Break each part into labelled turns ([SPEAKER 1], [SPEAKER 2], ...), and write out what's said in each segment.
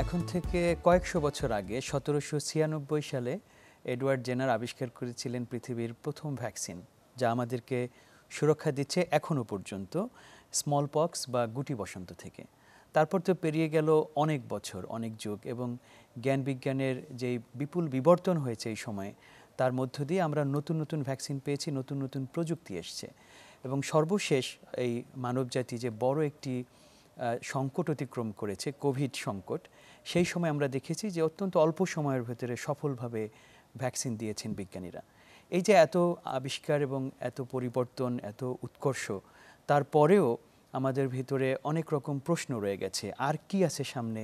[SPEAKER 1] এখন থেকে কয়েকশো বছর আগে ১৭৯৬ সালে এডওয়ার্ড জেনার আবিষ্কার করেছিলেন পৃথিবীর প্রথম ভ্যাকসিন, যা আমাদেরকে সুরক্ষা দিচ্ছে এখনও পর্যন্ত স্মল পক্স বা গুটি বসন্ত থেকে। তারপর তো পেরিয়ে গেল অনেক বছর, অনেক যুগ, এবং জ্ঞান বিজ্ঞানের যেই বিপুল বিবর্তন হয়েছে এই সময়ে, তার মধ্য দিয়ে আমরা নতুন নতুন ভ্যাকসিন পেয়েছি, নতুন নতুন প্রযুক্তি এসছে। এবং সর্বশেষ এই মানবজাতি যে বড় একটি সংকট অতিক্রম করেছে, কোভিড সংকট, সেই সময় আমরা দেখেছি যে অত্যন্ত অল্প সময়ের ভেতরে সফলভাবে ভ্যাকসিন দিয়েছেন বিজ্ঞানীরা। এই যে এত আবিষ্কার এবং এত পরিবর্তন, এত উৎকর্ষ, তারপরেও আমাদের ভিতরে অনেক রকম প্রশ্ন রয়ে গেছে, আর কি আছে সামনে,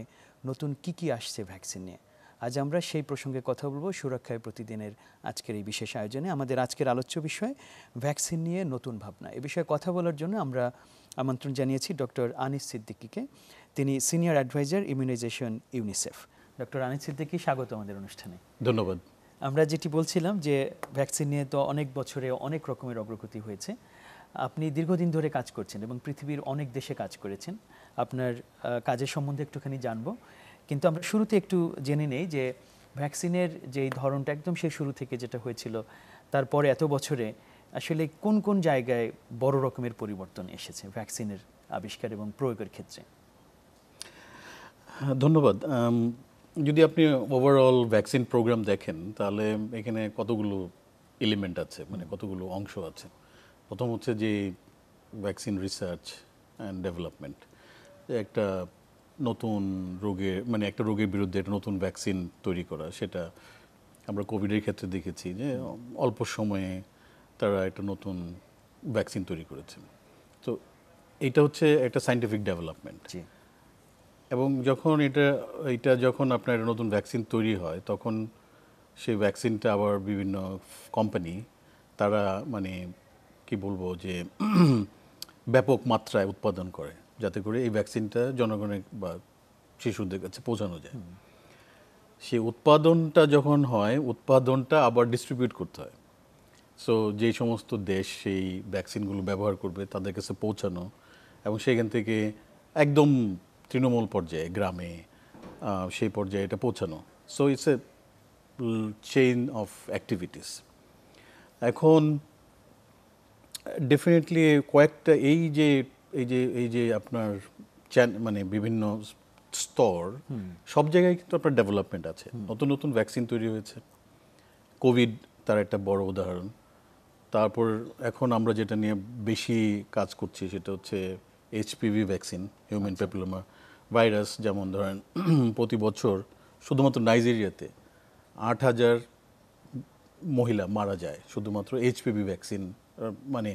[SPEAKER 1] নতুন কি আসছে ভ্যাকসিন নিয়ে। আজ আমরা সেই প্রসঙ্গে কথা বলবো সুরক্ষায় প্রতিদিনের আজকের এই বিশেষ আয়োজনে। আমাদের আজকের আলোচ্য বিষয় ভ্যাকসিন নিয়ে নতুন ভাবনা। এ বিষয়ে কথা বলার জন্য আমরা আমন্ত্রণ জানিয়েছি ডক্টর আনিস সিদ্দিকীকে। তিনি senior adviser immunisation UNICEF. Doctor Anis Siddiqui, স্বাগত আমাদের অনুষ্ঠানে।
[SPEAKER 2] ধন্যবাদ।
[SPEAKER 1] আমরা যেটি বলছিলাম যে ভ্যাকসিন নিয়ে তো অনেক বছরে অনেক রকমের অগ্রগতি হয়েছে। আপনি দীর্ঘদিন ধরে কাজ করছেন এবং পৃথিবীর অনেক দেশে কাজ করেছেন। আপনার কাজের সম্বন্ধে একটুখানি জানবো, কিন্তু আমরা শুরুতে একটু জেনে নেই যে ভ্যাকসিনের যেই ধরনটা একদম সেই শুরু থেকে যেটা হয়েছিল, তারপরে এত বছরে আসলে কোন কোন জায়গায় বড় রকমের পরিবর্তন এসেছে ভ্যাকসিনের আবিষ্কার এবং প্রয়োগের ক্ষেত্রে?
[SPEAKER 2] ধন্যবাদ। যদি আপনি ওভারঅল ভ্যাকসিন প্রোগ্রাম দেখেন, তাহলে এখানে কতগুলো এলিমেন্ট আছে, মানে কতগুলো অংশ আছে। প্রথম হচ্ছে যে ভ্যাকসিন রিসার্চ অ্যান্ড ডেভেলপমেন্ট, একটা নতুন রোগের, মানে একটা রোগের বিরুদ্ধে একটা নতুন ভ্যাকসিন তৈরি করা। সেটা আমরা কোভিডের ক্ষেত্রে দেখেছি যে অল্প সময়ে তারা একটা নতুন ভ্যাকসিন তৈরি করেছে। তো এটা হচ্ছে একটা সায়েন্টিফিক ডেভেলপমেন্ট। এবং যখন এটা যখন আপনার নতুন ভ্যাকসিন তৈরি হয়, তখন সেই ভ্যাকসিনটা আবার বিভিন্ন কোম্পানি তারা, মানে কি বলবো, যে ব্যাপক মাত্রায় উৎপাদন করে, যাতে করে এই ভ্যাকসিনটা জনগণের বা শিশুদের কাছে পৌঁছানো যায়। সেই উৎপাদনটা যখন হয়, উৎপাদনটা আবার ডিস্ট্রিবিউট করতে হয়। সো যেই সমস্ত দেশ সেই ভ্যাকসিনগুলো ব্যবহার করবে তাদের কাছে পৌঁছানো, এবং সেখান থেকে একদম তৃণমূল পর্যায়ে, গ্রামে, সেই পর্যায়ে এটা পৌঁছানো। So it's a chain of activities. এখন ডেফিনেটলি কয়েকটা এই যে আপনার মানে বিভিন্ন স্তর, সব জায়গায় কিন্তু আপনার ডেভেলপমেন্ট আছে। নতুন নতুন ভ্যাকসিন তৈরি হয়েছে। কোভিড তার একটা বড় উদাহরণ। তারপর এখন আমরা যেটা নিয়ে বেশি কাজ করছি সেটা হচ্ছে HPV vaccine, human papilloma virus. যেমন ধরেন প্রতি বছর শুধুমাত্র নাইজেরিয়াতে ৮,০০০ মহিলা মারা যায় শুধুমাত্র এইচপিভি ভ্যাকসিন, মানে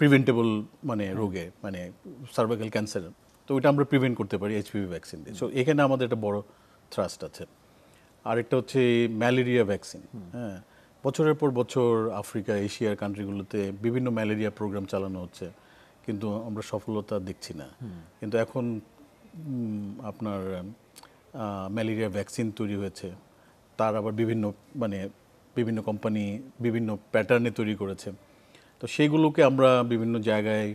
[SPEAKER 2] প্রিভেন্টেবল, মানে রোগে, মানে সার্ভাইকাল ক্যান্সার। তো ওইটা আমরা প্রিভেন্ট করতে পারি এইচপিভি ভ্যাকসিন দিয়ে। সো এখানে আমাদের একটা বড় থ্রাস্ট আছে। আরেকটা হচ্ছে ম্যালেরিয়া ভ্যাকসিন। হ্যাঁ, বছরের পর বছর আফ্রিকা, এশিয়ার কান্ট্রিগুলোতে বিভিন্ন ম্যালেরিয়া প্রোগ্রাম চালানো হচ্ছে, কিন্তু আমরা সফলতা দেখছি না। কিন্তু এখন আপনার ম্যালেরিয়া ভ্যাকসিন তৈরি হয়েছে, তার আবার বিভিন্ন কোম্পানি বিভিন্ন প্যাটার্নে তৈরি করেছে। তো সেইগুলোকে আমরা বিভিন্ন জায়গায়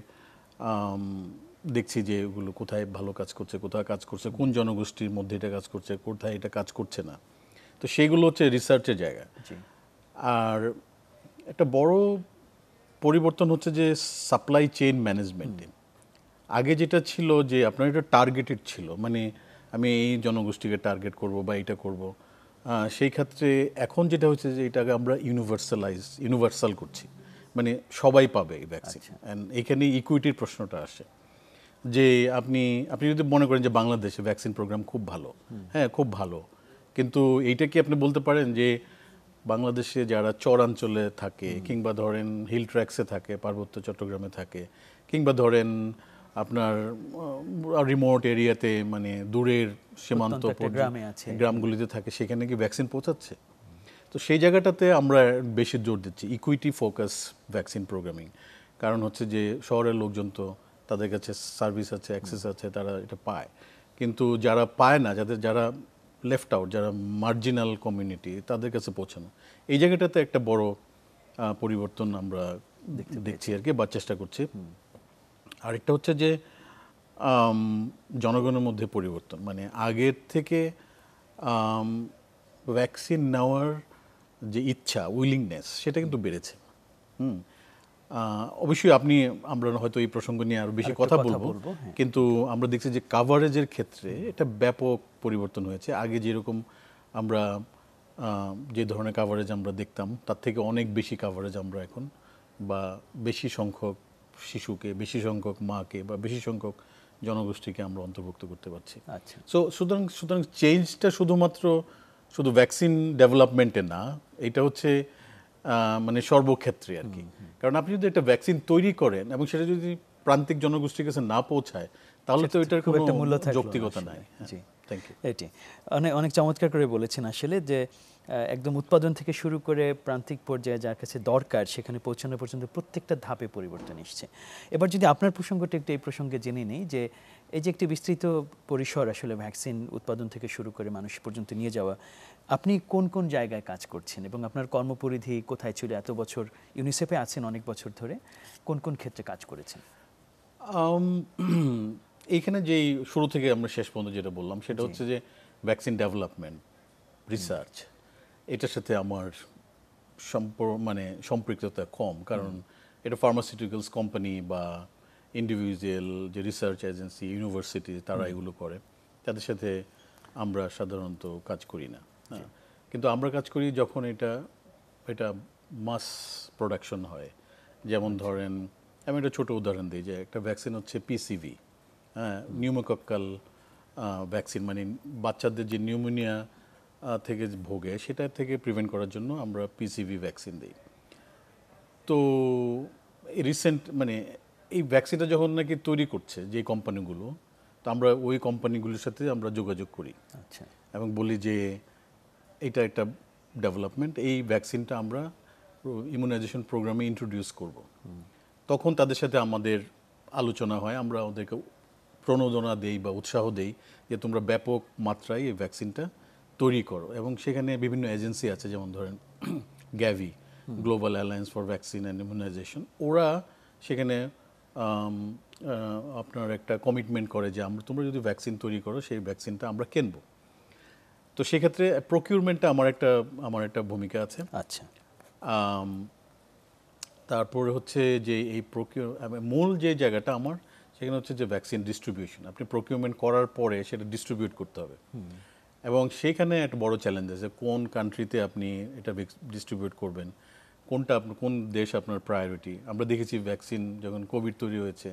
[SPEAKER 2] দেখছি যে এগুলো কোথায় ভালো কাজ করছে, কোথায় কাজ করছে, কোন জনগোষ্ঠীর মধ্যে এটা কাজ করছে, কোথায় এটা কাজ করছে না। তো সেইগুলো হচ্ছে রিসার্চের জায়গা। আর একটা বড় পরিবর্তন হচ্ছে যে সাপ্লাই চেইন ম্যানেজমেন্টে। আগে যেটা ছিল যে আপনার এটা টার্গেটেড ছিল, মানে আমি এই জনগোষ্ঠীকে টার্গেট করব বা এটা করব। সেই ক্ষেত্রে এখন যেটা হচ্ছে যে এটাকে আমরা ইউনিভার্সাল করছি, মানে সবাই পাবে এই ভ্যাকসিন। অ্যান্ড এখানে ইকুইটির প্রশ্নটা আসে যে আপনি যদি মনে করেন যে বাংলাদেশে ভ্যাকসিন প্রোগ্রাম খুব ভালো, হ্যাঁ খুব ভালো, কিন্তু এইটা কি আপনি বলতে পারেন যে বাংলাদেশে যারা চরাঞ্চলে থাকে, কিংবা ধরেন হিল ট্র্যাক্সে থাকে, পার্বত্য চট্টগ্রামে থাকে, কিংবা ধরেন আপনার রিমোট এরিয়াতে, মানে দূরের সীমান্ত গ্রামগুলিতে থাকে, সেখানে কি ভ্যাকসিন পৌঁছাচ্ছে? তো সেই জায়গাটাতে আমরা বেশি জোর দিচ্ছি ইকুইটি ফোকাস ভ্যাকসিন প্রোগ্রামিং। কারণ হচ্ছে যে শহরের লোকজন তো তাদের কাছে সার্ভিস আছে, অ্যাক্সেস আছে, তারা এটা পায়। কিন্তু যারা পায় না, যারা লেফট আউট, যারা মার্জিনাল কমিউনিটি, তাদের কাছে পৌঁছানো, এই জায়গাটাতে একটা বড় পরিবর্তন আমরা দেখছি আর কি, বা চেষ্টা করছি। আরেকটা হচ্ছে যে আম, জনগণের মধ্যে পরিবর্তন, মানে আগের থেকে ভ্যাকসিন নেওয়ার যে ইচ্ছা, উইলিংনেস, সেটা কিন্তু বেড়েছে। হুম। অবশ্যই আমরা হয়তো এই প্রসঙ্গ নিয়ে আরো বেশি
[SPEAKER 1] আরেকটু
[SPEAKER 2] কথা
[SPEAKER 1] কথা
[SPEAKER 2] বলবো,
[SPEAKER 1] বলবো, হ্যাঁ।
[SPEAKER 2] কিন্তু আমরা দেখছি যে কাভারেজের ক্ষেত্রে এটা ব্যাপক পরিবর্তন হয়েছে। আগে যেরকম আমরা যে ধরনের কাভারেজ আমরা দেখতাম, তার থেকে অনেক বেশি কাভারেজ আমরা এখন, বা বেশি সংখ্যক শিশুকে, বেশি সংখ্যক মাকে বা বেশি সংখ্যক জনগোষ্ঠীকে আমরা অন্তর্ভুক্ত করতে পারছি।
[SPEAKER 1] আচ্ছা,
[SPEAKER 2] সুতরাং সুতরাং চেঞ্জটা শুধু ভ্যাকসিন ডেভেলপমেন্টে না, এটা হচ্ছে মানে সর্বক্ষেত্রে আর কি। কারণ আপনি যদি একটা ভ্যাকসিন তৈরি করেন এবং সেটা যদি প্রান্তিক জনগোষ্ঠীর কাছে না পৌঁছায়, তাহলে তো এটার
[SPEAKER 1] খুব
[SPEAKER 2] কোনো
[SPEAKER 1] একটা মূল্য থাকলো না
[SPEAKER 2] যৌক্তিকতা
[SPEAKER 1] আসলে।
[SPEAKER 2] নাই।
[SPEAKER 1] জি,
[SPEAKER 2] থ্যাংক ইউ।
[SPEAKER 1] এটি অনেক অনেক চমৎকার করে বলেছেন আসলে, যে একদম উৎপাদন থেকে শুরু করে প্রান্তিক পর্যায়ে যার কাছে দরকার সেখানে পৌঁছানো পর্যন্ত প্রত্যেকটা ধাপে পরিবর্তন এসছে। এবার যদি আপনার প্রসঙ্গটা একটু এই প্রসঙ্গে জেনে নিই, যে এই যে একটি বিস্তৃত পরিসর আসলে ভ্যাকসিন উৎপাদন থেকে শুরু করে মানুষ পর্যন্ত নিয়ে যাওয়া, আপনি কোন কোন জায়গায় কাজ করছেন এবং আপনার কর্মপরিধি কোথায় ছিল? এত বছর ইউনিসেফে আছেন অনেক বছর ধরে, কোন কোন ক্ষেত্রে কাজ করেছেন?
[SPEAKER 2] এইখানে যেই শুরু থেকে আমরা শেষ পর্যন্ত যেটা বললাম, সেটা হচ্ছে যে ভ্যাকসিন ডেভেলপমেন্ট, রিসার্চ, এটার সাথে আমার মানে সম্পৃক্ততা কম। কারণ এটা ফার্মাসিউটিক্যালস কোম্পানি বা ইন্ডিভিজুয়াল যে রিসার্চ এজেন্সি, ইউনিভার্সিটি, তারা এগুলো করে, তাদের সাথে আমরা সাধারণত কাজ করি না। হ্যাঁ, কিন্তু আমরা কাজ করি যখন এটা মাস প্রোডাকশন হয়। যেমন ধরেন, আমি একটা ছোট উদাহরণ দিই, যে একটা ভ্যাকসিন হচ্ছে পিসিভি, হ্যাঁ, নিউমোকক্কাল ভ্যাকসিন, মানে বাচ্চাদের যে নিউমোনিয়া থেকে ভোগে, সেটা থেকে প্রিভেন্ট করার জন্য আমরা পিসিভি ভ্যাকসিন দিই। তো রিসেন্ট মানে এই ভ্যাকসিনটা যখন নাকি তৈরি করছে যে কোম্পানিগুলো, তো আমরা ওই কোম্পানিগুলোর সাথে আমরা যোগাযোগ করি
[SPEAKER 1] আচ্ছা,
[SPEAKER 2] এবং বলি যে এটা একটা ডেভেলপমেন্ট, এই ভ্যাকসিনটা আমরা ইমিউনাইজেশন প্রোগ্রামে ইন্ট্রোডিউস করব। তখন তাদের সাথে আমাদের আলোচনা হয়, আমরা ওদেরকে প্রণোদনা দেই বা উৎসাহ দেই যে তোমরা ব্যাপক মাত্রায় এই ভ্যাকসিনটা তৈরি করো। এবং সেখানে বিভিন্ন এজেন্সি আছে, যেমন ধরেন Gavi, global alliance for vaccine and immunisation, ওরা সেখানে আপনার একটা কমিটমেন্ট করে যে তোমরা যদি ভ্যাকসিন তৈরি করো, সেই ভ্যাকসিনটা আমরা কিনবো। তো সেক্ষেত্রে প্রকিউরমেন্টটা আমার একটা ভূমিকা আছে।
[SPEAKER 1] আচ্ছা,
[SPEAKER 2] তারপরে হচ্ছে যে এই মূল যে জায়গাটা আমার, সেখানে হচ্ছে যে ভ্যাকসিন ডিস্ট্রিবিউশন। আপনি প্রকিউরমেন্ট করার পরে সেটা ডিস্ট্রিবিউট করতে হবে, এবং সেইখানে একটা বড় চ্যালেঞ্জ আছে, কোন কান্ট্রিতে আপনি এটা ডিস্ট্রিবিউট করবেন, কোন দেশ আপনার প্রায়োরিটি। আমরা দেখেছি ভ্যাকসিন যখন কোভিড তৈরি হয়েছে,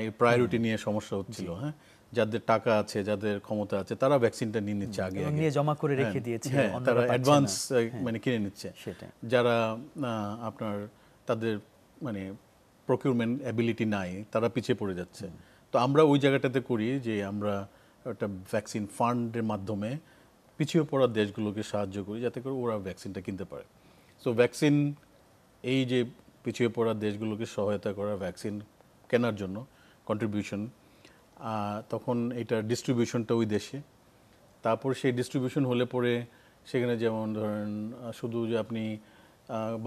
[SPEAKER 2] এই প্রায়োরিটি নিয়ে সমস্যা হচ্ছিল। হ্যাঁ, যাদের টাকা আছে, যাদের ক্ষমতা আছে, তারা ভ্যাকসিনটা নিয়ে নিচ্ছে আগে আগে,
[SPEAKER 1] নিয়ে জমা করে রেখে দিয়েছে,
[SPEAKER 2] হ্যাঁ, তারা অ্যাডভান্স মানে কিনে নিচ্ছে।
[SPEAKER 1] সেটাই।
[SPEAKER 2] যারা আপনার তাদের মানে প্রকিউরমেন্ট অ্যাবিলিটি নাই, তারা পিছিয়ে পড়ে যাচ্ছে। তো আমরা ওই জায়গাটাতে করি যে আমরা একটা ভ্যাকসিন ফান্ডের মাধ্যমে পিছিয়ে পড়া দেশগুলোকে সাহায্য করি, যাতে করে ওরা ভ্যাকসিনটা কিনতে পারে। সো ভ্যাকসিন, এই যে পিছিয়ে পড়া দেশগুলোকে সহায়তা করা ভ্যাকসিন কেনার জন্য কন্ট্রিবিউশন, তখন এটার ডিস্ট্রিবিউশনটা ওই দেশে। তারপর সেই ডিস্ট্রিবিউশন হলে পরে সেখানে, যেমন ধরেন শুধু যে আপনি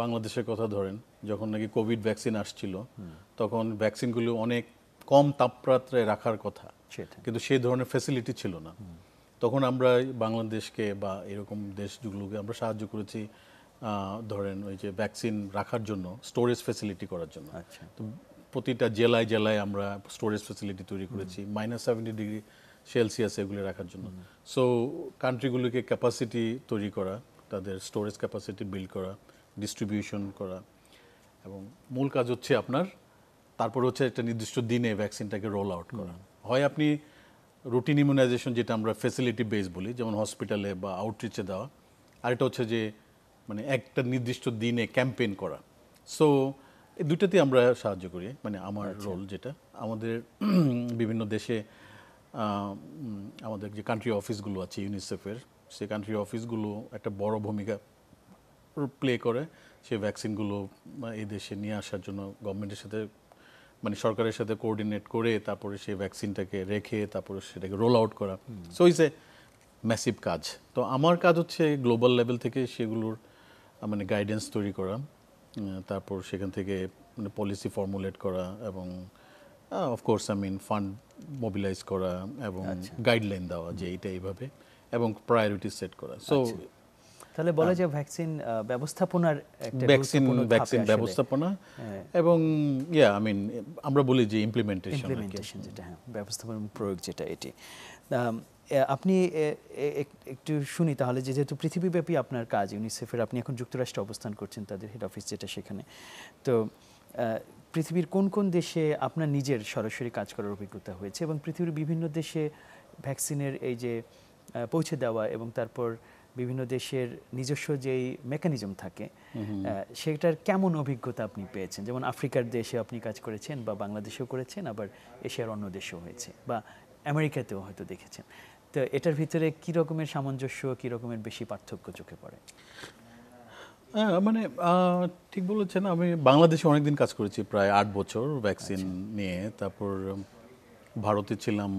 [SPEAKER 2] বাংলাদেশের কথা ধরেন, যখন নাকি কোভিড ভ্যাকসিন আসছিল, তখন ভ্যাকসিনগুলো অনেক কম তাপমাত্রায় রাখার কথা, কিন্তু সেই ধরনের ফ্যাসিলিটি ছিল না। তখন আমরা বাংলাদেশকে বা এরকম দেশগুলোকে আমরা সাহায্য করেছি, ধরেন ওই যে ভ্যাকসিন রাখার জন্য স্টোরেজ ফ্যাসিলিটি করার জন্য। তো প্রতিটা জেলায় জেলায় আমরা স্টোরেজ ফ্যাসিলিটি তৈরি করেছি, -70°C এগুলো রাখার জন্য। সো কান্ট্রিগুলোকে ক্যাপাসিটি তৈরি করা, তাদের স্টোরেজ ক্যাপাসিটি বিল্ড করা, ডিস্ট্রিবিউশন করা, এবং মূল কাজ হচ্ছে আপনার তারপর হচ্ছে একটা নির্দিষ্ট দিনে ভ্যাকসিনটাকে রোল আউট করা। হয় আপনি রুটিন ইমিউনাইজেশন, যেটা আমরা ফ্যাসিলিটি বেস বলি, যেমন হসপিটালে বা আউটরিচে দেওয়া, আর এটা হচ্ছে যে মানে একটা নির্দিষ্ট দিনে ক্যাম্পেইন করা। সো এই দুইটাতেই আমরা সাহায্য করি, মানে আমার রোল যেটা। আমাদের বিভিন্ন দেশে আমাদের যে কান্ট্রি অফিসগুলো আছে ইউনিসেফের, সেই কান্ট্রি অফিসগুলো একটা বড় ভূমিকা প্লে করে সেই ভ্যাকসিনগুলো এই দেশে নিয়ে আসার জন্য, গভর্নমেন্টের সাথে মানে সরকারের সাথে কোঅর্ডিনেট করে তারপরে সেই ভ্যাকসিনটাকে রেখে তারপরে সেটাকে রোল আউট করা। সো ইটস এ ম্যাসিভ কাজ। তো আমার কাজ হচ্ছে গ্লোবাল লেভেল থেকে সেগুলোর মানে গাইডেন্স তৈরি করা, তারপর সেখান থেকে মানে পলিসি ফর্মুলেট করা এবং অফকোর্স ফান্ড মোবিলাইজ করা এবং গাইডলাইন দেওয়া যে এটা এইভাবে এবং প্রায়োরিটি সেট করা। সো
[SPEAKER 1] তাহলে বলা যায় ভ্যাকসিন ব্যবস্থাপনার একটা
[SPEAKER 2] ভ্যাকসিন
[SPEAKER 1] গুরুত্বপূর্ণ ধাপ আসলে।
[SPEAKER 2] ব্যবস্থাপনা
[SPEAKER 1] হ্যাঁ।
[SPEAKER 2] এবং আমরা বলি যে ইমপ্লিমেন্টেশন
[SPEAKER 1] যেটা, হ্যাঁ, ব্যবস্থাপনা প্রয়োগ যেটা এটি। আপনি একটু শুনি তাহলে, যেহেতু পৃথিবীব্যাপী আপনার কাজ, ইউনিসেফের আপনি এখন যুক্তরাষ্ট্রে অবস্থান করছেন, তাদের হেড অফিস যেটা সেখানে। তো পৃথিবীর কোন কোন দেশে আপনার নিজের সরাসরি কাজ করার অভিজ্ঞতা হয়েছে এবং পৃথিবীর বিভিন্ন দেশে ভ্যাকসিনের এই যে পৌঁছে দেওয়া এবং তারপর বিভিন্ন দেশের নিজস্ব যেই মেকানিজম থাকে সেটার কেমন অভিজ্ঞতা আপনি পেয়েছেন? যেমন আফ্রিকার দেশে আপনি কাজ করেছেন বা বাংলাদেশেও করেছেন, আবার এশিয়ার অন্য দেশেও হয়েছে বা আমেরিকাতেও হয়তো দেখেছেন। তো এটার ভিতরে কি রকমের সামঞ্জস্য, কি রকমের বেশি পার্থক্য চোখে পড়ে?
[SPEAKER 2] ঠিক বলেছেন। আমি বাংলাদেশে অনেকদিন কাজ করেছি, প্রায় 8 বছর ভ্যাকসিন নিয়ে। তারপর ভারতে ছিলাম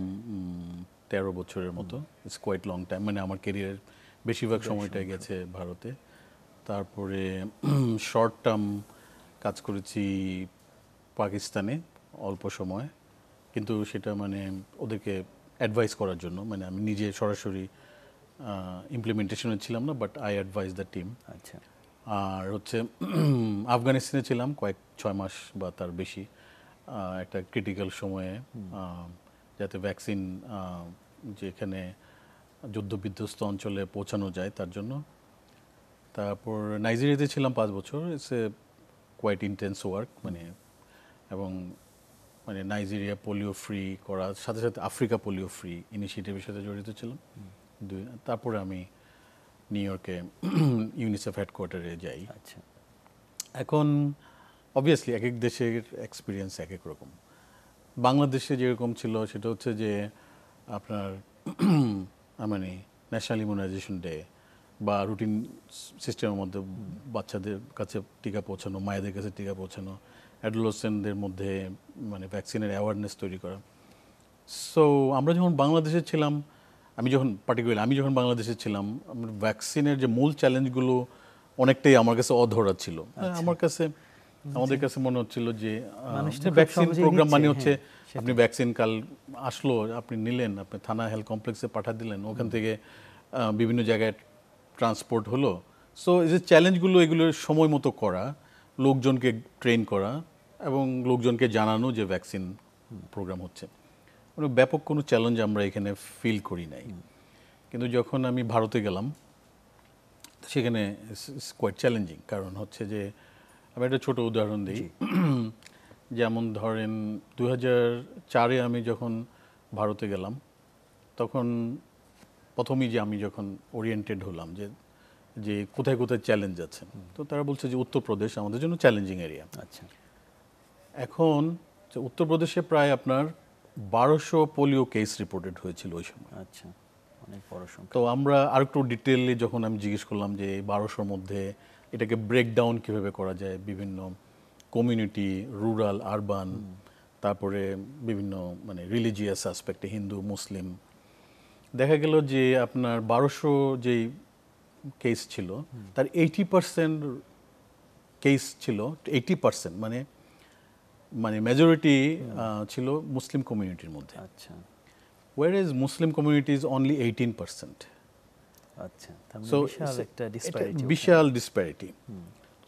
[SPEAKER 2] 13 বছরের মতো। ইটস কোয়াইট লং টাইম, আমার কেরিয়ারের বেশিরভাগ সময়টাই গেছে ভারতে। তারপরে শর্ট টার্ম কাজ করেছি পাকিস্তানে অল্প সময়, কিন্তু সেটা ওদেরকে অ্যাডভাইস করার জন্য, আমি নিজে সরাসরি ইমপ্লিমেন্টেশনে ছিলাম না, but I advice the team.
[SPEAKER 1] আচ্ছা।
[SPEAKER 2] আর আফগানিস্তানে ছিলাম 6 মাস বা তার বেশি, একটা ক্রিটিক্যাল সময়ে, যাতে ভ্যাকসিন যেখানে যুদ্ধবিধ্বস্ত অঞ্চলে পৌঁছানো যায় তার জন্য। তারপর নাইজেরিয়াতে ছিলাম 5 বছর। It's a quite intense work, এবং নাইজেরিয়া পোলিও ফ্রি করার সাথে সাথে আফ্রিকা পোলিও ফ্রি ইনিশিয়েটিভের সাথে জড়িত ছিলাম। তারপরে আমি নিউ ইয়র্কে ইউনিসেফ হেডকোয়ার্টারে যাই।
[SPEAKER 1] আচ্ছা।
[SPEAKER 2] এখন অবভিয়াসলি এক এক দেশের এক্সপিরিয়েন্স এক এক রকম। বাংলাদেশে যেরকম ছিল সেটা হচ্ছে যে আপনার ন্যাশনাল ইমিউনাইজেশন ডে বা রুটিন সিস্টেমের মধ্যে বাচ্চাদের কাছে টিকা পৌঁছানো, মায়েদের কাছে টিকা পৌঁছানো, অ্যাডোলেসেন্টদের মধ্যে ভ্যাকসিনের অ্যাওয়ারনেস তৈরি করা। সো আমরা যখন বাংলাদেশে ছিলাম, আমি যখন বাংলাদেশে ছিলাম, ভ্যাকসিনের যে মূল চ্যালেঞ্জগুলো অনেকটাই আমার কাছে অধরা ছিল। আমাদের কাছে মনে হচ্ছিল যে ভ্যাকসিন প্রোগ্রাম হচ্ছে আপনি ভ্যাকসিন কাল আসলো, আপনি নিলেন, আপনি থানা হেলথ কমপ্লেক্সে পাঠিয়ে দিলেন, ওখান থেকে বিভিন্ন জায়গায় ট্রান্সপোর্ট হলো। সো এই যে চ্যালেঞ্জগুলো, এগুলো সময় মতো করা, লোকজনকে ট্রেন করা এবং লোকজনকে জানানো যে ভ্যাকসিন প্রোগ্রাম হচ্ছে, ব্যাপক কোনো চ্যালেঞ্জ আমরা এখানে ফিল করি নাই। কিন্তু যখন আমি ভারতে গেলাম, সেখানে কোয়াইট চ্যালেঞ্জিং। কারণ হচ্ছে যে আমি একটা ছোট উদাহরণ দিই। যেমন ধরেন 2004-এ আমি যখন ভারতে গেলাম, তখন প্রথমেই আমি যখন ওরিয়েন্টেড হলাম যে কোথায় কোথায় চ্যালেঞ্জ আছে, তো তারা বলছে যে উত্তরপ্রদেশ আমাদের জন্য চ্যালেঞ্জিং এরিয়া।
[SPEAKER 1] আচ্ছা।
[SPEAKER 2] এখন উত্তরপ্রদেশে প্রায় আপনার 1200 পোলিও কেস রিপোর্টেড হয়েছিল ওই সময়।
[SPEAKER 1] আচ্ছা, অনেক বড় সংখ্যা।
[SPEAKER 2] তো আমরা আরেকটু ডিটেইলি যখন আমি জিজ্ঞেস করলাম যে 1200-র মধ্যে এটাকে ব্রেকডাউন কীভাবে করা যায়, বিভিন্ন কমিউনিটি, রুরাল, আরবান, তারপরে বিভিন্ন রিলিজিয়াস অ্যাসপেক্টে, হিন্দু, মুসলিম, দেখা গেল যে আপনার 1200 যেই কেস ছিল তার 80% কেস ছিল, 80% মেজরিটি ছিল মুসলিম কমিউনিটির মধ্যে।
[SPEAKER 1] আচ্ছা।
[SPEAKER 2] whereas Muslim community is only 18%.
[SPEAKER 1] আচ্ছা, তাহলে বিশাল একটা ডিসপ্যারিটি।
[SPEAKER 2] বিশাল ডিসপ্যারিটি।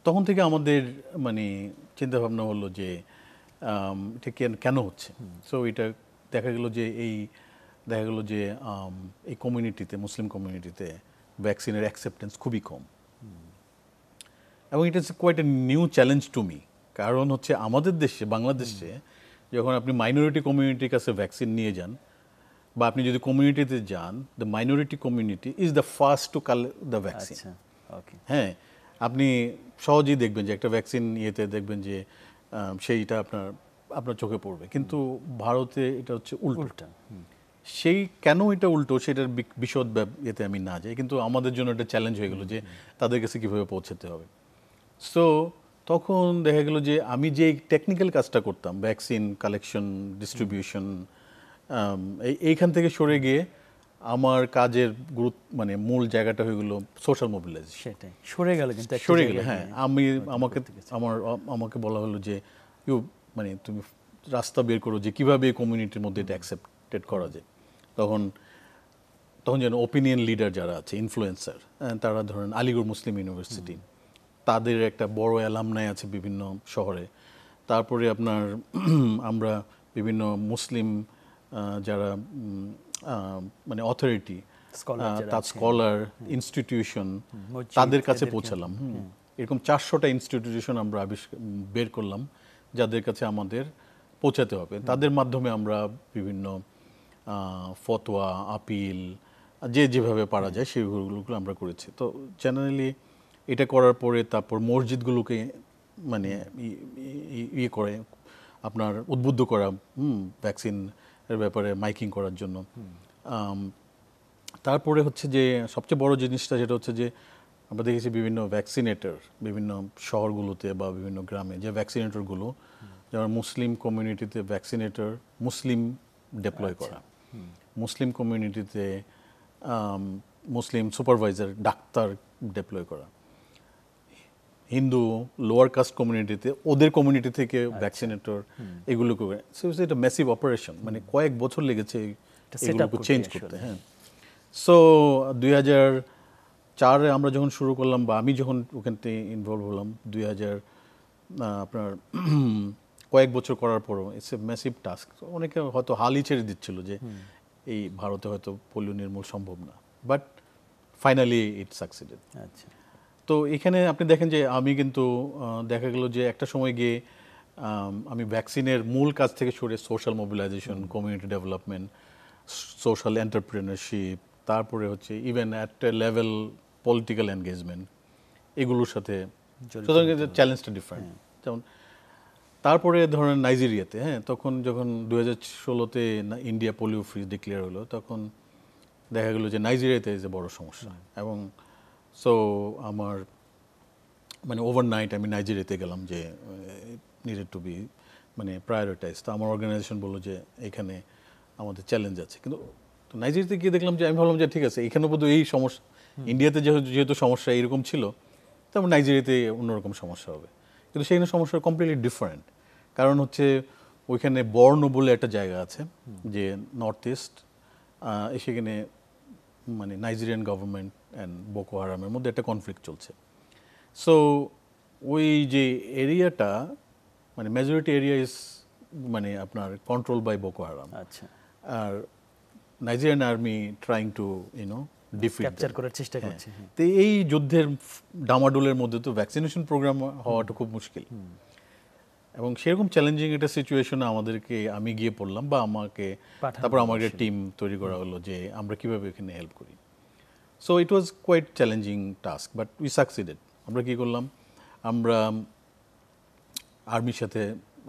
[SPEAKER 2] তখন থেকে আমাদের চিন্তা ভাবনা হলো যে এটা কেন হচ্ছে। সো এটা দেখা গেল যে এই কমিউনিটিতে, মুসলিম কমিউনিটিতে ভ্যাকসিনের অ্যাকসেপ্টেন্স খুবই কম। এবং it is quite a new challenge to me. কারণ হচ্ছে আমাদের দেশে, বাংলাদেশে, যখন আপনি মাইনরিটি কমিউনিটির কাছে ভ্যাকসিন নিয়ে যান, বা আপনি যদি কমিউনিটিতে যান, the minority community is the first to collect the vaccine. হ্যাঁ, আপনি সহজেই দেখবেন যে একটা ভ্যাকসিন ইয়েতে দেখবেন যে সেইটা আপনার চোখে পড়বে। কিন্তু ভারতে এটা হচ্ছে উল্টা। সেই কেন এটা উল্টো সেটার বিশদ ইয়েতে আমি না যাই, কিন্তু আমাদের জন্য একটা চ্যালেঞ্জ হয়ে গেল যে তাদের কাছে কীভাবে পৌঁছাতে হবে। সো তখন দেখা গেল যে আমি যে টেকনিক্যাল কাজটা করতাম, ভ্যাকসিন কালেকশন, ডিস্ট্রিবিউশন, এইখান থেকে সরে গিয়ে আমার কাজের মূল জায়গাটা হয়ে গেল সোশ্যাল মোবিলাইজেশন।
[SPEAKER 1] সেটাই সরে গেল।
[SPEAKER 2] হ্যাঁ, আমাকে বলা হলো যে তুমি রাস্তা বের করো যে কিভাবে এই কমিউনিটির মধ্যে এটা অ্যাকসেপ্টেড করা যায়। তখন তখন যেন ওপিনিয়ন লিডার যারা আছে, ইনফ্লুয়েন্সার, তারা ধরেন আলিগড় মুসলিম ইউনিভার্সিটি, তাদের একটা বড় অ্যালামনাই আছে বিভিন্ন শহরে। তারপরে আপনার আমরা বিভিন্ন মুসলিম যারা মানে অথরিটি, তার স্কলার, ইনস্টিটিউশন, তাদের কাছে পৌঁছালাম। এরকম 400টা ইনস্টিটিউশন আমরা বের করলাম যাদের কাছে আমাদের পৌঁছাতে হবে। তাদের মাধ্যমে আমরা বিভিন্ন ফতোয়া, আপিল, যে যেভাবে পারা যায় সেগুলো আমরা করেছি। তো জেনারেলি এটা করার পরে তারপর মসজিদগুলোকে মানে ইয়ে করে আপনার উদ্বুদ্ধ করা ভ্যাকসিনের ব্যাপারে মাইকিং করার জন্য। তারপরে হচ্ছে যে সবচেয়ে বড় জিনিসটা যেটা হচ্ছে যে আমরা দেখেছি বিভিন্ন ভ্যাকসিনেটর বিভিন্ন শহরগুলোতে বা বিভিন্ন গ্রামে যে ভ্যাকসিনেটরগুলো, যেমন মুসলিম কমিউনিটিতে ভ্যাকসিনেটর মুসলিম ডেপ্লয় করা, মুসলিম কমিউনিটিতে মুসলিম সুপারভাইজার ডাক্তার ডেপ্লয় করা, হিন্দু লোয়ার কাস্ট কমিউনিটিতে ওদের কমিউনিটি থেকে ভ্যাকসিনেটর এগুলো করে। এটা ম্যাসিভ অপারেশন, মানে কয়েক বছর লেগেছে এগুলোকে চেঞ্জ করতে। হ্যাঁ, সো 2004-এ আমরা যখন শুরু করলাম বা আমি যখন ওখানতে ইনভলভ হলাম 2000 আপনার কয়েক বছর করার পরও ইটস এ ম্যাসিভ টাস্ক। অনেকে হয়তো হালই ছেড়ে দিচ্ছিল যে এই ভারতে হয়তো পোলিও নির্মূল সম্ভব না, বাট ফাইনালি ইট সাকসিডেড।
[SPEAKER 1] আচ্ছা,
[SPEAKER 2] তো এখানে আপনি দেখেন যে আমি কিন্তু দেখা গেল যে একটা সময় গিয়ে আমি ভ্যাকসিনের মূল কাজ থেকে সরে social mobilisation, community development, social entrepreneurship, তারপরে হচ্ছে even at a level political engagement, এগুলোর সাথে সুতরাং চ্যালেঞ্জটা ডিফারেন্ট। যেমন তারপরে ধরেন নাইজেরিয়াতে, হ্যাঁ, তখন যখন 2016-তে ইন্ডিয়া পোলিও ফ্রি ডিক্লেয়ার হলো, তখন দেখা গেলো যে নাইজেরিয়াতে যে বড় সমস্যা। এবং সো আমার মানে ওভারনাইট আমি নাইজেরিয়াতে গেলাম যে নিডেড টু বি মানে প্রায়োরিটাইজ। তো আমার অর্গানাইজেশন বললো যে এখানে আমাদের চ্যালেঞ্জ আছে। কিন্তু নাইজেরিয়াতে গিয়ে দেখলাম যে আমি ভাবলাম যে ঠিক আছে, এখানে বোধহয় এই সমস্যা, ইন্ডিয়াতে যেহেতু সমস্যা এরকম ছিল, তারপর নাইজেরিয়াতে অন্যরকম সমস্যা হবে। কিন্তু সেখানে সমস্যা কমপ্লিটলি ডিফারেন্ট। কারণ হচ্ছে ওইখানে বর্ণ বলে একটা জায়গা আছে যে নর্থ ইস্ট, সেখানে মানে নাইজেরিয়ান গভর্নমেন্ট অ্যান্ড বোকো হারামের মধ্যে একটা কনফ্লিক্ট চলছে। সো ওই যে এরিয়াটা মানে মেজরিটি এরিয়া ইজ মানে আপনার কন্ট্রোল বাই বোকো হারাম।
[SPEAKER 1] আচ্ছা,
[SPEAKER 2] আর Nigerian army trying to defeat,
[SPEAKER 1] capture করার চেষ্টা করছে।
[SPEAKER 2] তো এই যুদ্ধের ডামাডোলের মধ্যে তো ভ্যাকসিনেশন প্রোগ্রাম হওয়াটা খুব মুশকিল। এবং সেরকম চ্যালেঞ্জিং একটা সিচুয়েশনে আমাদেরকে আমি গিয়ে পড়লাম বা আমাকে তারপর আমাকে টিম তৈরি করা হলো যে আমরা কিভাবে এখানে হেল্প করি। So it was quite challenging task, but we succeeded. আমরা কি করলাম, আমরা আর্মির সাথে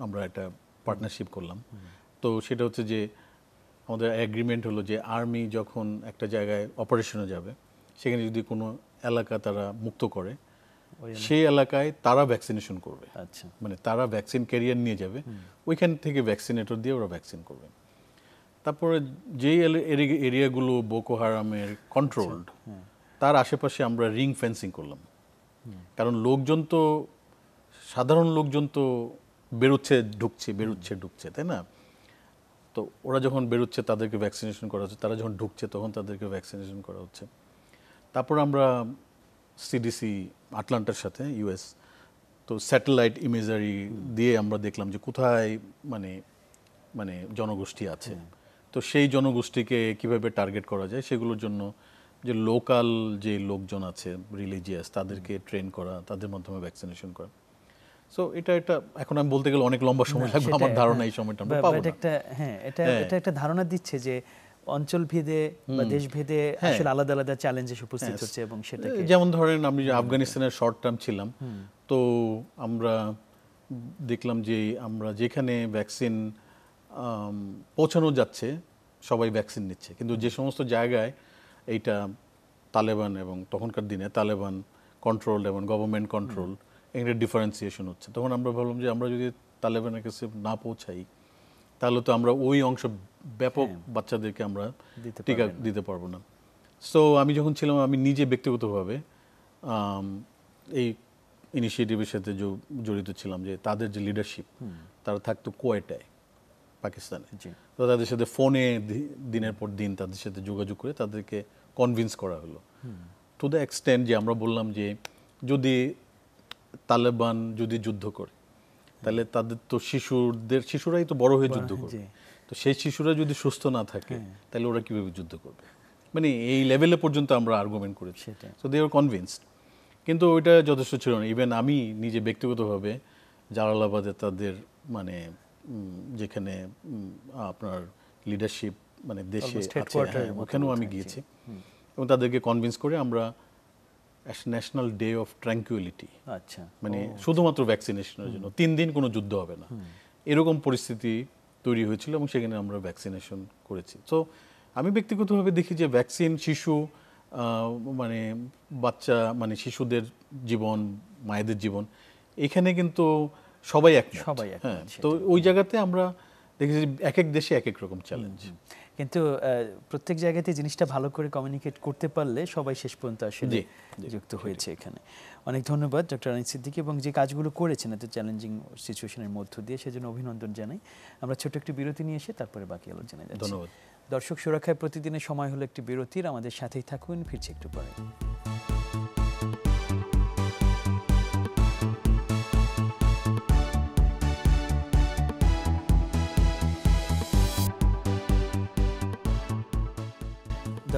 [SPEAKER 2] আমরা একটা পার্টনারশিপ করলাম। তো সেটা হচ্ছে যে আমাদের এগ্রিমেন্ট হলো যে আর্মি যখন একটা জায়গায় অপারেশনে যাবে, সেখানে যদি কোনো এলাকা তারা মুক্ত করে, সেই এলাকায় তারা ভ্যাকসিনেশন করবে।
[SPEAKER 1] আচ্ছা,
[SPEAKER 2] মানে তারা ভ্যাকসিন ক্যারিয়ার নিয়ে যাবে, ওইখান থেকে ভ্যাকসিনেটর দিয়ে ওরা ভ্যাকসিন করবে। তারপরে যেই এরিয়াগুলো বোকো হারামের কন্ট্রোলড, তার আশেপাশে আমরা রিং ফেন্সিং করলাম। কারণ লোকজন তো, সাধারণ লোকজন তো বেরোচ্ছে ঢুকছে, তাই না? তো ওরা যখন বেরোচ্ছে তাদেরকে ভ্যাকসিনেশন করা হচ্ছে, তারা যখন ঢুকছে তখন তাদেরকে ভ্যাকসিনেশন করা হচ্ছে। তারপর আমরা সিডিসি আটলান্টার সাথে ইউএস, তো স্যাটেলাইট ইমেজারি দিয়ে আমরা দেখলাম যে কোথায় মানে মানে জনগোষ্ঠী আছে। তো সেই জনগোষ্ঠীকে কিভাবে টার্গেট করা যায় সেগুলোর জন্য যে লোকাল যে লোকজন আছে রিলিজিয়াস, তাদেরকে ট্রেন করা, তাদের মাধ্যমে ভ্যাকসিনেশন করা। সো এটা এখন আমি বলতে গেলে অনেক লম্বা সময় লাগবে, আমার ধারণা এই সময়টা আমরা পাবো না।
[SPEAKER 1] এটা একটা ধারণা দিচ্ছে যে অঞ্চল ভেদে বা দেশ ভেদে আসলে আলাদা আলাদা চ্যালেঞ্জ উপস্থিত হচ্ছে এবং সেটাকে,
[SPEAKER 2] যেমন ধরেন আমি আফগানিস্তানের শর্ট টার্ম ছিলাম, তো আমরা দেখলাম যে আমরা যেখানে ভ্যাকসিন পৌঁছানো যাচ্ছে সবাই ভ্যাকসিন নিচ্ছে, কিন্তু যে সমস্ত জায়গায় এইটা তালেবান এবং তখনকার দিনে তালেবান কন্ট্রোল এবং গভর্নমেন্ট কন্ট্রোল, এখানে ডিফারেন্সিয়েশন হচ্ছে। তখন আমরা ভাবলাম যে আমরা যদি তালেবানের কাছে না পৌঁছাই তাহলে তো আমরা ওই অংশ ব্যাপক বাচ্চাদেরকে আমরা টিকা দিতে পারবো না। সো আমি যখন ছিলাম, আমি নিজে ব্যক্তিগতভাবে এই ইনিশিয়েটিভের সাথে জড়িত ছিলাম, যে তাদের যে লিডারশিপ তারা থাকতো কোয়েটায়, পাকিস্তানে।
[SPEAKER 1] জি।
[SPEAKER 2] তো তাদের সাথে ফোনে দিনের পর দিন তাদের সাথে যোগাযোগ করে তাদেরকে কনভিন্স করা হলো, টু দ্য এক্সটেন্ট যে আমরা বললাম যে যদি তালেবান যদি যুদ্ধ করে তাহলে তাদের তো শিশুরাই তো বড় হয়ে যুদ্ধ করবে, তো সেই শিশুরা যদি সুস্থ না থাকে তাহলে ওরা কিভাবে যুদ্ধ করবে, মানে এই লেভেলে পর্যন্ত আমরা আর্গুমেন্ট করেছি। So they are convinced. কিন্তু ওইটা যথেষ্ট ছিল না। ইভেন আমি নিজে ব্যক্তিগতভাবে জালালাবাদে তাদের মানে যেখানে আপনার লিডারশিপ মানে দেশে আছে, ওখানেও আমি গিয়েছি এবং তাদেরকে কনভিন্স করে আমরা ন্যাশনাল ডে অফ ট্র্যাঙ্কুইলিটি,
[SPEAKER 1] আচ্ছা,
[SPEAKER 2] মানে শুধুমাত্র ভ্যাকসিনেশনের জন্য 3 দিন কোনো যুদ্ধ হবে না, এরকম পরিস্থিতি তৈরি হয়েছিল এবং সেখানে আমরা ভ্যাকসিনেশন করেছি। তো আমি ব্যক্তিগতভাবে দেখি যে ভ্যাকসিন শিশু মানে বাচ্চা মানে শিশুদের জীবন, মায়েদের জীবন, এখানে কিন্তু সবাই একমত। হ্যাঁ, তো ওই জায়গাতে আমরা দেখেছি এক এক দেশে এক এক রকম চ্যালেঞ্জ,
[SPEAKER 1] কিন্তু প্রত্যেক জায়গাতে জিনিসটা ভালো করে কমিউনিকেট করতে পারলে সবাই শেষ পর্যন্ত আসলে যুক্ত হয়েছে এখানে। অনেক ধন্যবাদ ডক্টর আনিস সিদ্দিকী, এবং যে কাজগুলো করেছেন এত চ্যালেঞ্জিং সিচুয়েশনের মধ্য দিয়ে সেজন্য অভিনন্দন জানাই। আমরা ছোট একটি বিরতি নিয়ে এসে তারপরে বাকি আলোচনায় যাচ্ছি।
[SPEAKER 2] ধন্যবাদ।
[SPEAKER 1] দর্শক সুরক্ষায় প্রতিদিনের সময় হলো একটি বিরতির, আমাদের সাথেই থাকুন, ফিরছি একটু পরে।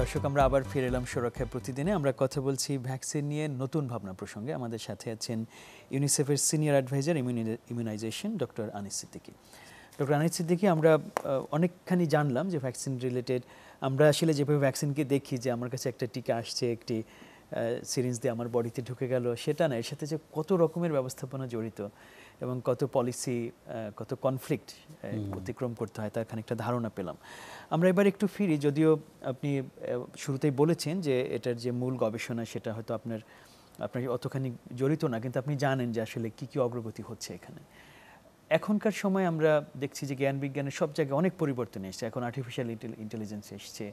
[SPEAKER 1] দর্শক, আমরা আবার ফিরে এলাম সুরক্ষায় প্রতিদিনে। আমরা কথা বলছি ভ্যাকসিন নিয়ে নতুন ভাবনা প্রসঙ্গে। আমাদের সাথে আছেন ইউনিসেফের senior adviser immunisation doctor Anis Siddiqui. Doctor Anis Siddiqui, আমরা অনেকখানি জানলাম যে ভ্যাকসিন রিলেটেড। আমরা আসলে যেভাবে ভ্যাকসিনকে দেখি যে আমার কাছে একটা টিকা আসছে, একটি সিরিঞ্জ দিয়ে আমার বডিতে ঢুকে গেল, সেটা না, এর সাথে যে কত রকমের ব্যবস্থাপনা জড়িত এবং কত পলিসি, কত কনফ্লিক্ট অতিক্রম করতে হয় তার খানিকটা ধারণা পেলাম। আমরা এবার একটু ফিরি, যদিও আপনি শুরুতেই বলেছেন যে এটার যে মূল গবেষণা সেটা হয়তো আপনার অতখানি জড়িত না, কিন্তু আপনি জানেন যে আসলে কী কী অগ্রগতি হচ্ছে এখানে। এখনকার সময় আমরা দেখছি যে জ্ঞান বিজ্ঞানের সব জায়গায় অনেক পরিবর্তন এসছে। এখন আর্টিফিশিয়াল ইন্টেলিজেন্স এসছে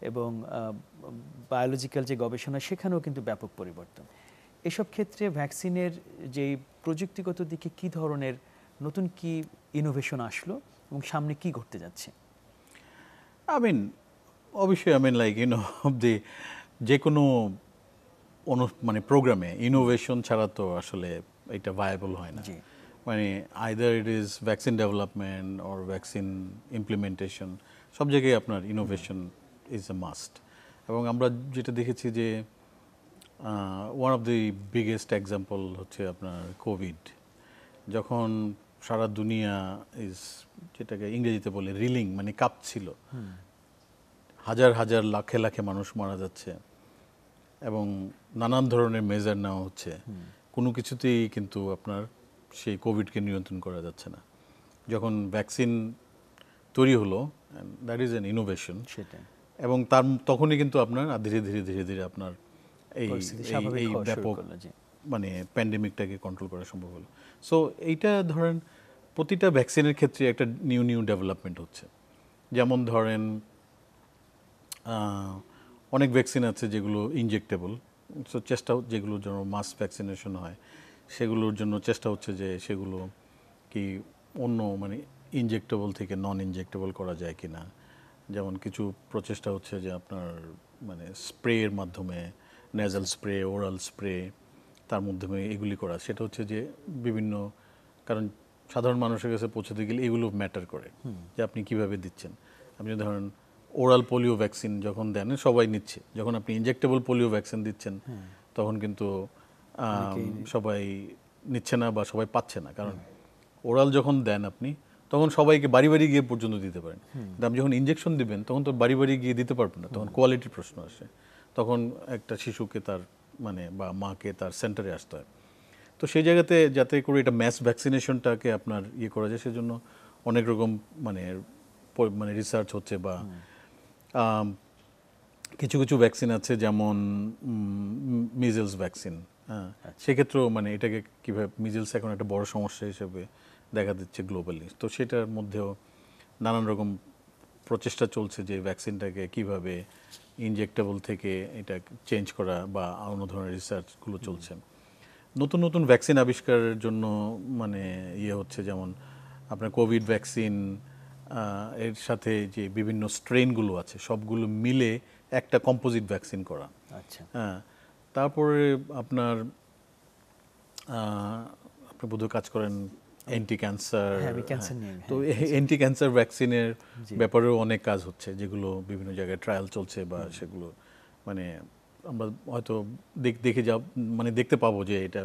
[SPEAKER 1] এবং বায়োলজিক্যাল যে গবেষণা সেখানেও কিন্তু ব্যাপক পরিবর্তন। এসব ক্ষেত্রে ভ্যাকসিনের যেই প্রযুক্তিগত দিকে কী ধরনের নতুন কি ইনোভেশন আসলো এবং সামনে কি ঘটতে যাচ্ছে?
[SPEAKER 2] অবশ্যই লাইক যে কোনো মানে প্রোগ্রামে ইনোভেশন ছাড়া তো আসলে এটা ভায়াবল হয় না। মানে either it is vaccine development or vaccine implementation, সব জায়গায় আপনার ইনোভেশন ইজ এ মাস্ট। এবং আমরা যেটা দেখেছি যে one of the biggest example হচ্ছে আপনার কোভিড, যখন সারা দুনিয়া যেটাকে ইংরেজিতে বলে রিলিং, মানে কাঁপছিল, হাজার হাজার লাখে লাখে মানুষ মারা যাচ্ছে এবং নানান ধরনের মেজার নেওয়া হচ্ছে, কোনো কিছুতেই কিন্তু আপনার সেই কোভিডকে নিয়ন্ত্রণ করা যাচ্ছে না। যখন ভ্যাকসিন তৈরি হলো, দ্যাট ইজ অ্যান ইনোভেশন, এবং তখনই কিন্তু আপনার ধীরে ধীরে ধীরে ধীরে আপনার এই ব্যাপক মানে প্যান্ডেমিকটাকে কন্ট্রোল করা সম্ভব হলো। সো এইটা ধরেন প্রতিটা ভ্যাকসিনের ক্ষেত্রে একটা নিউ ডেভেলপমেন্ট হচ্ছে। যেমন ধরেন অনেক ভ্যাকসিন আছে যেগুলো ইনজেক্টেবল, সো যেগুলোর জন্য মাস ভ্যাকসিনেশন হয় সেগুলোর জন্য চেষ্টা হচ্ছে যে সেগুলো কি অন্য মানে ইনজেক্টেবল থেকে নন ইনজেক্টেবল করা যায় কি না। যেমন কিছু প্রচেষ্টা হচ্ছে যে আপনার মানে স্প্রের মাধ্যমে, নেজাল স্প্রে, ওরাল স্প্রে, তার মাধ্যমে এগুলি করা। সেটা হচ্ছে যে বিভিন্ন, কারণ সাধারণ মানুষের কাছে পৌঁছাতে গেলে এগুলো ম্যাটার করে যে আপনি কিভাবে দিচ্ছেন। আপনি ধরেন ওরাল পোলিও ভ্যাকসিন যখন দেন সবাই নিচ্ছে, যখন আপনি ইনজেক্টেবল পোলিও ভ্যাকসিন দিচ্ছেন তখন কিন্তু সবাই নিচ্ছে না বা সবাই পাচ্ছে না। কারণ ওরাল যখন দেন আপনি তখন সবাইকে বাড়ি বাড়ি গিয়ে পর্যন্ত দিতে পারেন, কিন্তু আপনি যখন ইনজেকশন দিবেন তখন তো বাড়ি বাড়ি গিয়ে দিতে পারবেন না, তখন কোয়ালিটির প্রশ্ন আসে, তখন একটা শিশুকে তার মানে বা মাকে তার সেন্টারে আসতে হয়। তো সেই জায়গাতে যাতে করে এটা ম্যাস ভ্যাকসিনেশনটাকে আপনার করা যায় সেজন্য অনেক রকম মানে রিসার্চ হচ্ছে বা কিছু কিছু ভ্যাকসিন আছে যেমন মিজেলস ভ্যাকসিন, হ্যাঁ, সেক্ষেত্রেও মানে এটাকে কীভাবে, মিজেলস এখন একটা বড় সমস্যা হিসেবে দেখা দিচ্ছে গ্লোবালি। তো সেটার মধ্যেও নানান রকম প্রচেষ্টা চলছে যে ভ্যাকসিনটাকে কিভাবে ইনজেক্টেবল থেকে এটা চেঞ্জ করা বা অন্য ধরনের রিসার্চগুলো চলছে। নতুন নতুন ভ্যাকসিন আবিষ্কারের জন্য মানে হচ্ছে, যেমন আপনার কোভিড ভ্যাকসিন এর সাথে যে বিভিন্ন স্ট্রেনগুলো আছে সবগুলো মিলে একটা কম্পোজিট ভ্যাকসিন করা।
[SPEAKER 1] আচ্ছা।
[SPEAKER 2] হ্যাঁ, তারপরে আপনার আপনি বোধহয় কাজ করেন অ্যান্টি ক্যান্সার।
[SPEAKER 1] হ্যাঁ, আমি ক্যান্সার নিয়ে,
[SPEAKER 2] তো
[SPEAKER 1] হ্যাঁ,
[SPEAKER 2] অ্যান্টি ক্যান্সার ভ্যাকসিনের
[SPEAKER 1] জি।
[SPEAKER 2] ব্যাপারেও অনেক কাজ হচ্ছে, যেগুলো বিভিন্ন জায়গায় ট্রায়াল চলছে বা সেগুলো মানে আমরা হয়তো দেখে মানে দেখতে পাবো যে এটা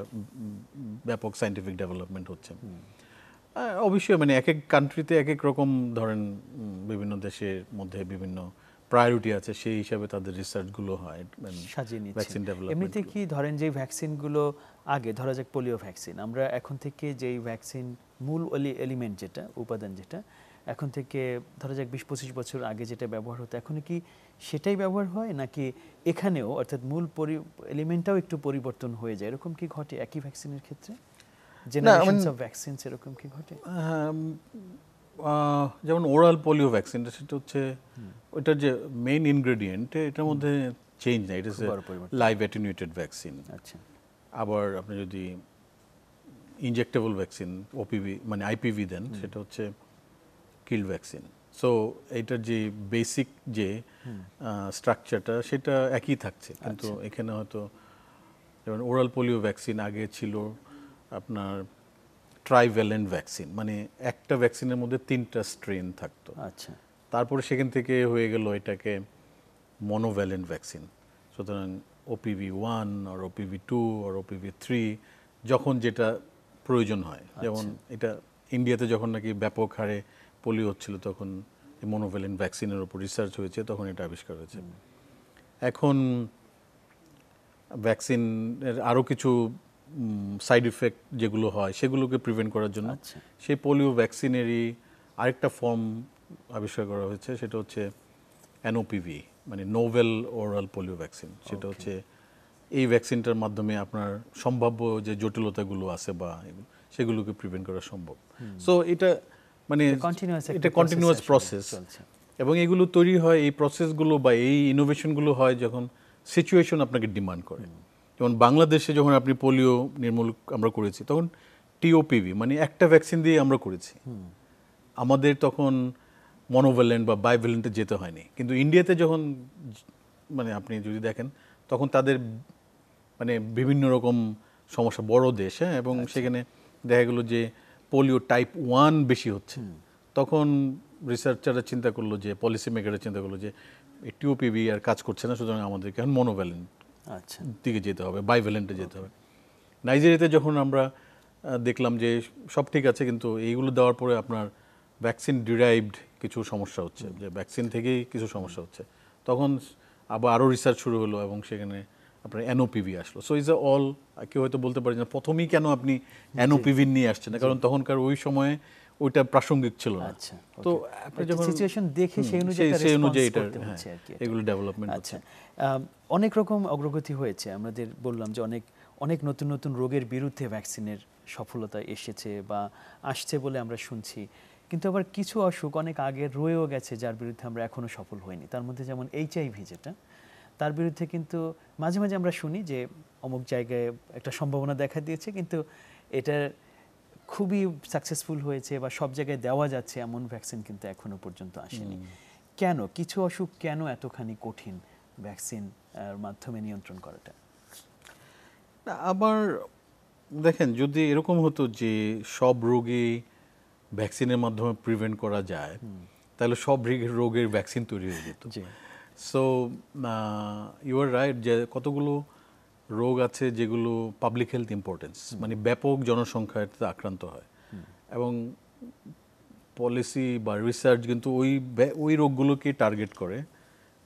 [SPEAKER 2] ব্যাপক সায়েন্টিফিক ডেভেলপমেন্ট হচ্ছে। অবশ্যই মানে এক এক কান্ট্রিতে এক এক রকম ধরেন বিভিন্ন দেশের মধ্যে বিভিন্ন প্রায়োরিটি আছে, সেই হিসাবে তাদের রিসার্চগুলো হয়
[SPEAKER 1] সাজিয়ে নিচ্ছে।
[SPEAKER 2] Vaccine development.
[SPEAKER 1] এমনিতে কি ধরেন যে ভ্যাকসিনগুলো আগে ধরা যাক পোলিও ভ্যাকসিন, আমরা এখন থেকে যেই ভ্যাকসিন মূল এলিমেন্ট যেটা উপাদান যেটা এখন থেকে ধরা যাক 20-25 বছর আগে যেটা ব্যবহার হতো এখন কি সেটাই ব্যবহার হয়, নাকি এখানেও অর্থাৎ মূল এলিমেন্টটাও একটু পরিবর্তন হয়ে যায়, এরকম কি ঘটে একই ভ্যাকসিনের ক্ষেত্রে? জেনারেশনস অফ ভ্যাকসিনস এরকম কি ঘটে?
[SPEAKER 2] যেমন ওরাল পোলিও ভ্যাকসিনটা, সেটা হচ্ছে ওইটার যে মেইন ইনগ্রেডিয়েন্ট এটার মধ্যে চেঞ্জ নাই, এটা লাইভ অ্যাটেনুয়েটেড ভ্যাকসিন।
[SPEAKER 1] আচ্ছা।
[SPEAKER 2] আবার আপনি যদি ইনজেক্টেবল ভ্যাকসিন ওপিভি মানে আইপিভি দেন, সেটা হচ্ছে কিল্ড ভ্যাকসিন। সো এইটার যে বেসিক যে স্ট্রাকচারটা সেটা একই থাকছে, কিন্তু এখানে হয়তো যেমন ওরাল পোলিও ভ্যাকসিন আগে ছিল আপনার ট্রাইভ্যালেন্ট ভ্যাকসিন, মানে একটা ভ্যাকসিনের মধ্যে 3টা স্ট্রেন থাকতো।
[SPEAKER 1] আচ্ছা।
[SPEAKER 2] তারপরে সেখান থেকে হয়ে গেল এটাকে মনোভ্যালেন্ট ভ্যাকসিন। সুতরাং ওপিভি 1 আর ওপিভি 2 আর ওপিভি 3 যখন যেটা প্রয়োজন হয়, যেমন এটা ইন্ডিয়াতে যখন নাকি ব্যাপক হারে পোলিও হচ্ছিল তখন এই মনোভ্যালেন্ট ভ্যাকসিনের উপর রিসার্চ হয়েছে, তখন এটা আবিষ্কার হয়েছে। এখন ভ্যাকসিনের আরও কিছু সাইড ইফেক্ট যেগুলো হয় সেগুলোকে প্রিভেন্ট করার জন্য সেই পোলিও ভ্যাকসিনেরই আরেকটা ফর্ম আবিষ্কার করা হয়েছে, সেটা হচ্ছে এনওপিভি, মানে নোভেল ওরাল পোলিও ভ্যাকসিন। সেটা হচ্ছে এই ভ্যাকসিনটার মাধ্যমে আপনার সম্ভাব্য যে জটিলতাগুলো আছে বা সেগুলোকে প্রিভেন্ট করা সম্ভব। সো এটা মানে এটা কন্টিনিউয়াস প্রসেস, এবং এগুলো তৈরি হয়, এই প্রসেসগুলো বা এই ইনোভেশনগুলো হয় যখন সিচুয়েশন আপনাকে ডিমান্ড করে। যেমন বাংলাদেশে যখন আপনি পোলিও নির্মূল আমরা করেছি তখন টিওপিভি মানে একটা ভ্যাকসিন দিয়ে আমরা করেছি, আমাদের তখন মনোভ্যালেন্ট বা বাইভ্যালেন্টে যেতে হয়নি। কিন্তু ইন্ডিয়াতে যখন মানে আপনি যদি দেখেন তখন তাদের মানে বিভিন্ন রকম সমস্যা, বড় দেশ, হ্যাঁ, এবং সেখানে দেখা গেলো যে পোলিও টাইপ 1 বেশি হচ্ছে। তখন রিসার্চাররা চিন্তা করলো, যে পলিসি মেকাররা চিন্তা করলো যে টিওপিভি আর কাজ করছে না, সুতরাং আমাদেরকে এখন মনোভ্যালেন্ট দিকে যেতে হবে, বাইভ্যালেন্টে যেতে হবে। নাইজেরিয়াতে যখন আমরা দেখলাম যে সব ঠিক আছে, কিন্তু এইগুলো দেওয়ার পরে আপনার ভ্যাকসিন ডিরাইভড কিছু সমস্যা হচ্ছে, যে ভ্যাকসিন থেকেই কিছু সমস্যা হচ্ছে, তখন আবার আরও রিসার্চ শুরু হলো এবং সেখানে আপনার এনওপিভি আসলো। সো ইজ অল, কেউ হয়তো বলতে পারে যে প্রথমেই কেন আপনি এনওপিভি নিয়ে আসছেন না, কারণ তখনকার ওই সময়ে ওইটা প্রাসঙ্গিক ছিল না। তো আপনি যখন
[SPEAKER 1] সিচুয়েশন দেখে সেই অনুযায়ী এটা করতে হচ্ছে আর কি,
[SPEAKER 2] এগুলো ডেভেলপমেন্ট হচ্ছে।
[SPEAKER 1] অনেক রকম অগ্রগতি হয়েছে, আমাদের বললাম যে অনেক নতুন নতুন রোগের বিরুদ্ধে ভ্যাকসিনের সফলতা এসেছে বা আসছে বলে আমরা শুনছি, কিন্তু আবার কিছু অসুখ অনেক আগে রয়েও গেছে যার বিরুদ্ধে আমরা এখনো সফল হইনি। তার মধ্যে যেমন এইচআইভি, যেটা তার বিরুদ্ধে কিন্তু মাঝে মাঝে আমরা শুনি যে অমুক জায়গায় একটা সম্ভাবনা দেখা দিয়েছে, কিন্তু এটা খুবই সাকসেসফুল হয়েছে বা সব জায়গায় দেওয়া যাচ্ছে এমন ভ্যাকসিন কিন্তু এখনো পর্যন্ত আসেনি। কেন কিছু অসুখ কেন এতখানি কঠিন ভ্যাকসিন মাধ্যমে নিয়ন্ত্রণ করাটা?
[SPEAKER 2] আবার দেখেন, যদি এরকম হতো যে সব রোগী ভ্যাকসিনের মাধ্যমে প্রিভেন্ট করা যায়, তাহলে সব রোগের ভ্যাকসিন তৈরি হয়ে যেত। সো ইউ আর রাইট, যে কতগুলো রোগ আছে যেগুলো পাবলিক হেলথ ইম্পর্টেন্স, মানে ব্যাপক জনসংখ্যার আক্রান্ত হয়, এবং পলিসি বা রিসার্চ কিন্তু ওই রোগগুলোকে টার্গেট করে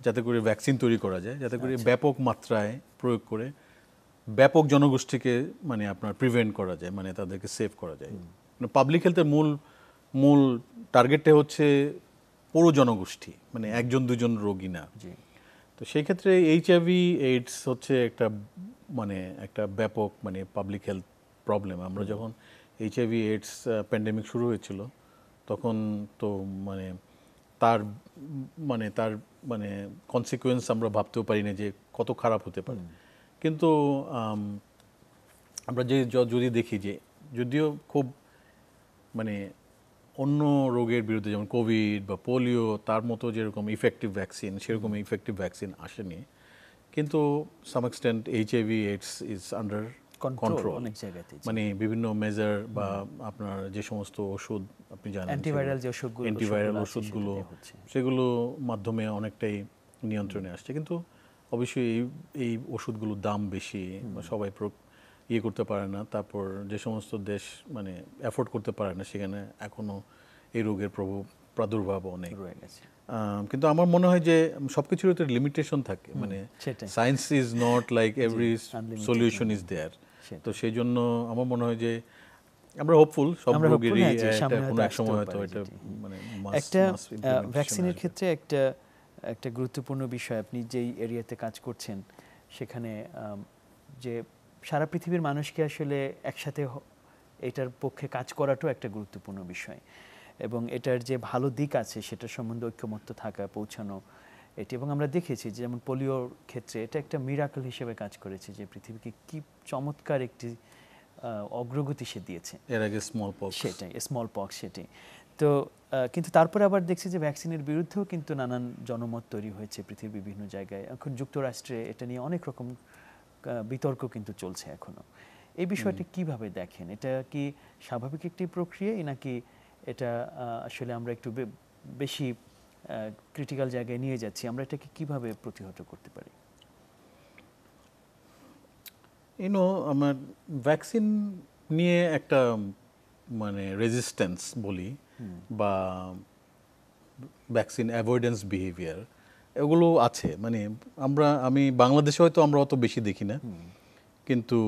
[SPEAKER 2] যাতে করে ভ্যাকসিন তৈরি করা যায়, যাতে করে ব্যাপক মাত্রায় প্রয়োগ করে ব্যাপক জনগোষ্ঠীকে মানে আপনার প্রিভেন্ট করা যায়, মানে তাদেরকে সেভ করা যায়। মানে পাবলিক হেলথের মূল টার্গেটটা হচ্ছে পুরো জনগোষ্ঠী, মানে একজন দুজন রোগী না। তো সেই ক্ষেত্রে এইচআইভি এইডস হচ্ছে একটা ব্যাপক মানে পাবলিক হেলথ প্রবলেম। আমরা যখন এইচআইভি এইডস প্যান্ডেমিক শুরু হয়েছিল তখন তো তার কনসিকুয়েন্স আমরা ভাবতেও পারি না যে কত খারাপ হতে পারে। কিন্তু আমরা যদি দেখি যে যদিও খুব অন্য রোগের বিরুদ্ধে যেমন কোভিড বা পোলিও তার মতো যেরকম ইফেক্টিভ ভ্যাকসিন সেরকম ইফেক্টিভ ভ্যাকসিন আসেনি, কিন্তু some extent HIV AIDS is under control.
[SPEAKER 1] অনেক জায়গাতে,
[SPEAKER 2] মানে বিভিন্ন মেজার বা আপনার যে সমস্ত ওষুধ আপনি জানেন,
[SPEAKER 1] অ্যান্টিভাইরাল যে ওষুধগুলো,
[SPEAKER 2] অ্যান্টিভাইরাল ওষুধগুলো সেগুলো মাধ্যমে অনেকটাই নিয়ন্ত্রণে আসছে। কিন্তু অবশ্যই এই ওষুধগুলোর দাম বেশি, সবাই ইয়ে করতে পারে না। তারপর যে সমস্ত দেশ মানে অ্যাফোর্ড করতে পারে না সেখানে এখনো এই রোগের প্রাদুর্ভাব অনেক
[SPEAKER 1] রয়ে গেছে।
[SPEAKER 2] কিন্তু আমার মনে হয় যে সবকিছুর তো লিমিটেশন থাকে, মানে science is not like every solution is there. তো সেই জন্য আমার মনে হয় যে আমরা হোপফুল সব রোগেরই কোনো এক সময় হয়তো এটা মানে
[SPEAKER 1] একটা ভ্যাকসিনের ক্ষেত্রে একটা গুরুত্বপূর্ণ বিষয়, আপনি যেই এরিয়াতে কাজ করছেন সেখানে যে সারা পৃথিবীর মানুষকে আসলে একসাথে এটার পক্ষে কাজ করাটাও একটা গুরুত্বপূর্ণ বিষয়, এবং এটার যে ভালো দিক আছে সেটার সম্বন্ধে ঐক্যমত্য থাকা, পৌঁছানো এটি। এবং আমরা দেখেছি যে যেমন পোলিওর ক্ষেত্রে এটা একটা মিরাকল হিসেবে কাজ করেছে, যে পৃথিবীকে কি চমৎকার একটি অগ্রগতি সে দিয়েছে।
[SPEAKER 2] এর আগে স্মল
[SPEAKER 1] পক্স সেটাই। তো কিন্তু তারপরে আবার দেখছি যে ভ্যাকসিনের বিরুদ্ধেও কিন্তু নানান জনমত তৈরি হয়েছে পৃথিবীর বিভিন্ন জায়গায়। এখন যুক্তরাষ্ট্রে এটা নিয়ে অনেক রকম বিতর্ক কিন্তু চলছে এখনো। এই বিষয়টি কিভাবে দেখেন? এটা কি স্বাভাবিক একটি প্রক্রিয়া, নাকি এটা আসলে আমরা একটু বেশি ক্রিটিক্যাল জায়গায় নিয়ে যাচ্ছি? আমরা এটাকে কিভাবে প্রতিহত করতে পারি?
[SPEAKER 2] আমার ভ্যাকসিন নিয়ে একটা মানে রেজিস্ট্যান্স বলি বা ভ্যাকসিন অ্যাভয়েডেন্স বিহেভিয়ার এগুলো আছে। মানে আমি বাংলাদেশে হয়তো আমরা অত বেশি দেখি না, কিন্তু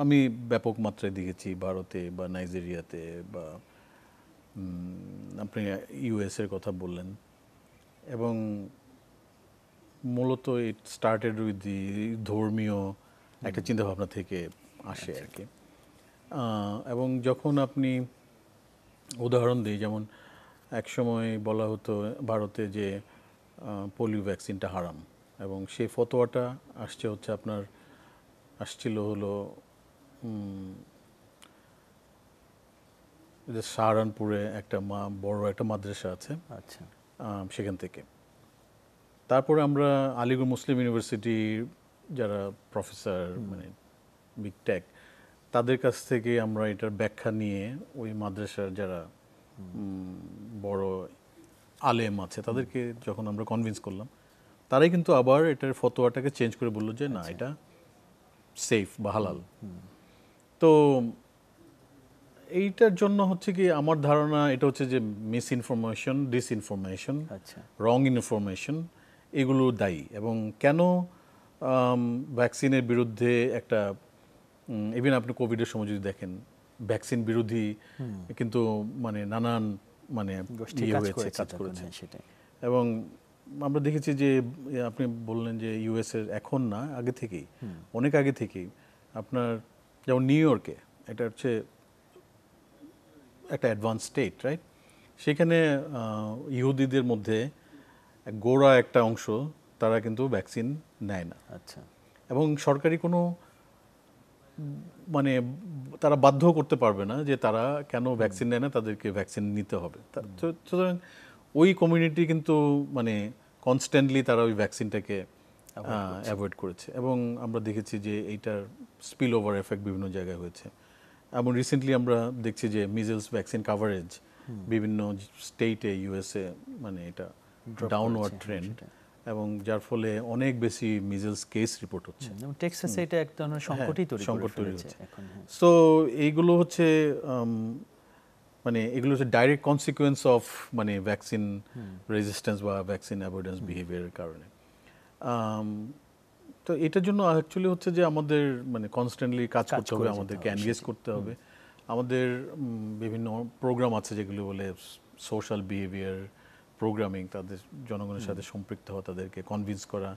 [SPEAKER 2] আমি ব্যাপক মাত্রায় দেখেছি ভারতে বা নাইজেরিয়াতে বা আপনি ইউএসের কথা বললেন। এবং মূলত ইট স্টার্টেড উইথ দি ধর্মীয় একটা চিন্তাভাবনা থেকে আসে আর কি। এবং যখন আপনি উদাহরণ দিই, যেমন একসময় বলা হতো ভারতে যে পোলিও ভ্যাকসিনটা হারাম, এবং সেই ফতোয়াটা আসছিল হলো যে সাহারানপুরে বড় একটা মাদ্রাসা আছে,
[SPEAKER 1] আচ্ছা,
[SPEAKER 2] সেখান থেকে। তারপরে আমরা আলিগড় মুসলিম ইউনিভার্সিটির যারা প্রফেসর মানে বিগ টেক, তাদের কাছ থেকে আমরা এটার ব্যাখ্যা নিয়ে ওই মাদ্রাসার যারা বড় আলেম আছে তাদেরকে যখন আমরা কনভিন্স করলাম, তারাই কিন্তু আবার এটার ফতোয়াটাকে চেঞ্জ করে বললো যে না, এটা সেফ বা হালাল। তো এইটার জন্য হচ্ছে কি আমার ধারণা এটা হচ্ছে যে মিসইনফরমেশন, ডিসইনফরমেশন, রং ইনফরমেশন এগুলো দায়ী। এবং কেন ভ্যাকসিনের বিরুদ্ধে একটা ইভেন আপনি কোভিডের সময় যদি দেখেন ভ্যাকসিন বিরোধী কিন্তু মানে নানান মানে কাজ করেছে। এবং আমরা দেখেছি যে আপনি বললেন যে ইউএসের এখন না, আগে থেকেই, অনেক আগে থেকেই আপনার যেমন নিউ ইয়র্কে এটা হচ্ছে একটা অ্যাডভান্স স্টেট, রাইট? সেখানে ইহুদিদের মধ্যে গোড়া একটা অংশ তারা কিন্তু ভ্যাকসিন নেয় না।
[SPEAKER 1] আচ্ছা।
[SPEAKER 2] এবং সরকারি কোনো মানে তারা বাধ্য করতে পারবে না যে তারা কেন ভ্যাকসিন নেয় না, তাদেরকে ভ্যাকসিন নিতে হবে। সুতরাং ওই কমিউনিটি কিন্তু মানে কনস্ট্যান্টলি তারা ওই ভ্যাকসিনটাকে অ্যাভয়েড করেছে। এবং আমরা দেখেছি যে এইটার স্পিল ওভার এফেক্ট বিভিন্ন জায়গায় হয়েছে। এবং রিসেন্টলি আমরা দেখছি যে মিজেলস ভ্যাকসিন কাভারেজ বিভিন্ন স্টেটে ইউএসএ মানে এটা ডাউনওয়ার্ড ট্রেন্ড, এবং যার ফলে অনেক বেশি মিজেলস কেস রিপোর্ট হচ্ছে।
[SPEAKER 1] টেক্সাসে এটা এক ধরনের সংকটই তৈরি হচ্ছে এখন।
[SPEAKER 2] সো এইগুলো হচ্ছে মানে এগুলো হচ্ছে ডাইরেক্ট কনসিকুয়েন্স অফ মানে ভ্যাকসিন রেজিস্ট্যান্স বা ভ্যাকসিন অ্যাভয়েডেন্স বিহেভিয়ারের কারণে। তো এটার জন্য অ্যাকচুয়ালি হচ্ছে যে আমাদের মানে কনস্ট্যান্টলি কাজ করতে হবে, আমাদেরকে এনগেজ করতে হবে। আমাদের বিভিন্ন প্রোগ্রাম আছে যেগুলো বলে সোশ্যাল বিহেভিয়ার প্রোগ্রামিং, তাদের জনগণের সাথে সম্পৃক্ত হওয়া, তাদেরকে কনভিন্স করা।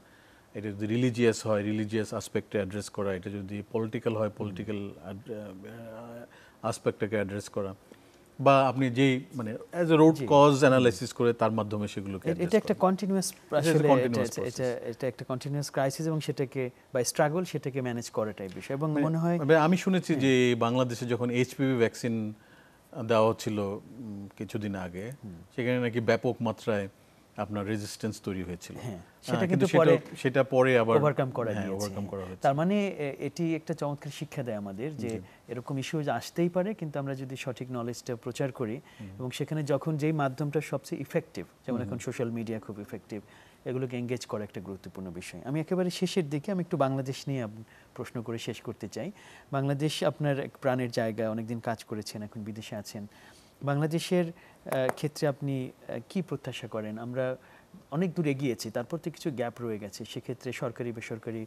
[SPEAKER 2] এটা যদি রিলিজিয়াস হয় রিলিজিয়াস আসপেক্টে অ্যাড্রেস করা, এটা যদি পলিটিক্যাল হয় পলিটিক্যাল আসপেক্টটাকে অ্যাড্রেস করা, বা আপনি যেই মানে as a root cause analysis করে তার মাধ্যমে সেগুলোকে
[SPEAKER 1] এটা একটা কন্টিনিউয়াস, আসলে এটা একটা কন্টিনিউয়াস ক্রাইসিস, এবং সেটাকে বা স্ট্রাগল সেটাকে ম্যানেজ করাটাই বিষয়। এবং মনে হয়
[SPEAKER 2] আমি শুনেছি যে বাংলাদেশে যখন এইচপিভি ভ্যাকসিন দেওয়া হচ্ছিল কিছুদিন আগে, সেখানে নাকি ব্যাপক মাত্রায় আপনার রেজিস্ট্যান্স তৈরি হয়েছিল।
[SPEAKER 1] হ্যাঁ, সেটা
[SPEAKER 2] কিন্তু
[SPEAKER 1] কিন্তু পরে
[SPEAKER 2] সেটা পরে আবার
[SPEAKER 1] ওভারকাম করা
[SPEAKER 2] হ্যাঁ,
[SPEAKER 1] গিয়েছে।
[SPEAKER 2] ওভারকাম করা হয়েছে।
[SPEAKER 1] তার মানে এটি একটা চমৎকার শিক্ষা দেয় আমাদের যে এরকম ইস্যুজ আসতেই পারে, কিন্তু আমরা যদি সঠিক নলেজটা প্রচার করি এবং সেখানে যখন যেই মাধ্যমটা সবচেয়ে ইফেক্টিভ, যেমন এখন সোশ্যাল মিডিয়া খুব ইফেক্টিভ, এগুলোকে এঙ্গেজ করা একটা গুরুত্বপূর্ণ বিষয়। আমি একেবারে শেষের দিকে আমি একটু বাংলাদেশ নিয়ে প্রশ্ন করে শেষ করতে চাই। বাংলাদেশ আপনার এক প্রাণের জায়গা, অনেকদিন কাজ করেছেন, এখন বিদেশে আছেন। বাংলাদেশের ক্ষেত্রে আপনি কি প্রত্যাশা করেন? আমরা অনেক দূর এগিয়েছি, তারপর তো কিছু গ্যাপ রয়ে গেছে। সেক্ষেত্রে সরকারি বেসরকারি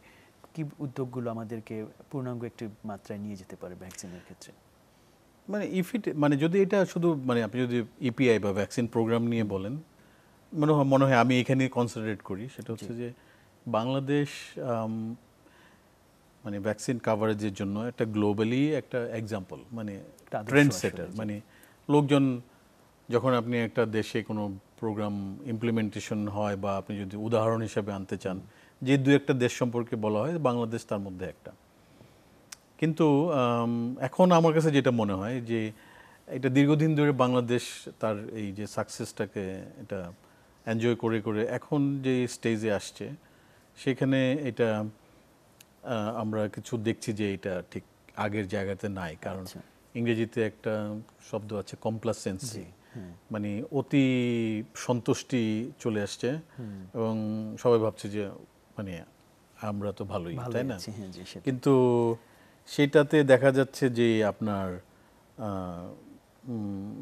[SPEAKER 1] কি উদ্যোগগুলো আমাদেরকে পূর্ণাঙ্গ একটি মাত্রায় নিয়ে যেতে পারে ভ্যাকসিনের ক্ষেত্রে?
[SPEAKER 2] মানে যদি এটা শুধু মানে আপনি যদি ইপিআই বা ভ্যাকসিন প্রোগ্রাম নিয়ে বলেন, মনে হয় আমি এখানে কনসেন্ট্রেট করি, সেটা হচ্ছে যে বাংলাদেশ মানে ভ্যাকসিন কাভারেজের জন্য একটা গ্লোবালি একটা এক্সাম্পল, মানে ট্রেন্ড সেটার। মানে লোকজন যখন আপনি একটা দেশে কোনো প্রোগ্রাম ইমপ্লিমেন্টেশন হয় বা আপনি যদি উদাহরণ হিসাবে আনতে চান, যে দু একটা দেশ সম্পর্কে বলা হয়, বাংলাদেশ তার মধ্যে একটা। কিন্তু এখন আমার কাছে যেটা মনে হয় যে এটা দীর্ঘদিন ধরে বাংলাদেশ তার এই যে সাকসেসটাকে এটা এনজয় করে করে এখন যে স্টেজে আসছে, সেখানে এটা আমরা কিছু দেখছি যে এটা ঠিক আগের জায়গাতে নাই। কারণ ইংরেজিতে একটা শব্দ আছে কমপ্লাসেন্সি, মানে অতি সন্তুষ্টি চলে আসছে এবং সবাই ভাবছে যে মানে আমরা তো ভালোই, তাই না? কিন্তু সেটাতে দেখা যাচ্ছে যে আপনার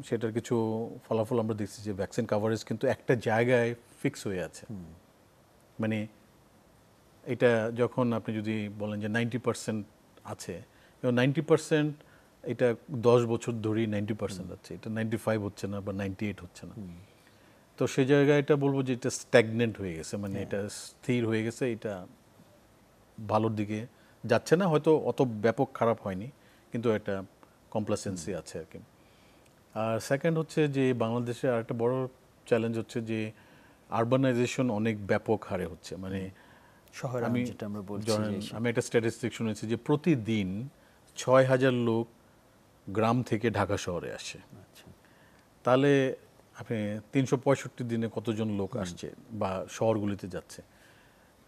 [SPEAKER 2] সেটার কিছু ফলাফল আমরা দেখছি যে ভ্যাকসিন কাভারেজ কিন্তু একটা জায়গায় ফিক্স হয়ে আছে। মানে এটা যখন আপনি যদি বলেন যে 90% আছে, এবং 90% এটা 10 বছর ধরেই 90% আছে, এটা 95 হচ্ছে না বা 98 হচ্ছে না। তো সেই জায়গায় এটা বলবো যে এটা স্ট্যাগনেন্ট হয়ে গেছে, মানে এটা স্থির হয়ে গেছে, এটা ভালোর দিকে যাচ্ছে না। হয়তো অত ব্যাপক খারাপ হয়নি, কিন্তু একটা কমপ্লাসেন্সি আছে আর কি। আর সেকেন্ড হচ্ছে যে বাংলাদেশে আরেকটা বড় চ্যালেঞ্জ হচ্ছে যে আরবানাইজেশন অনেক ব্যাপক হারে হচ্ছে। মানে আমি একটা স্ট্যাটিস্টিক শুনেছি যে প্রতিদিন 6,000 লোক গ্রাম থেকে ঢাকা শহরে আসে। তাহলে আপনি 365 দিনে কতজন লোক আসছে বা শহরগুলিতে যাচ্ছে।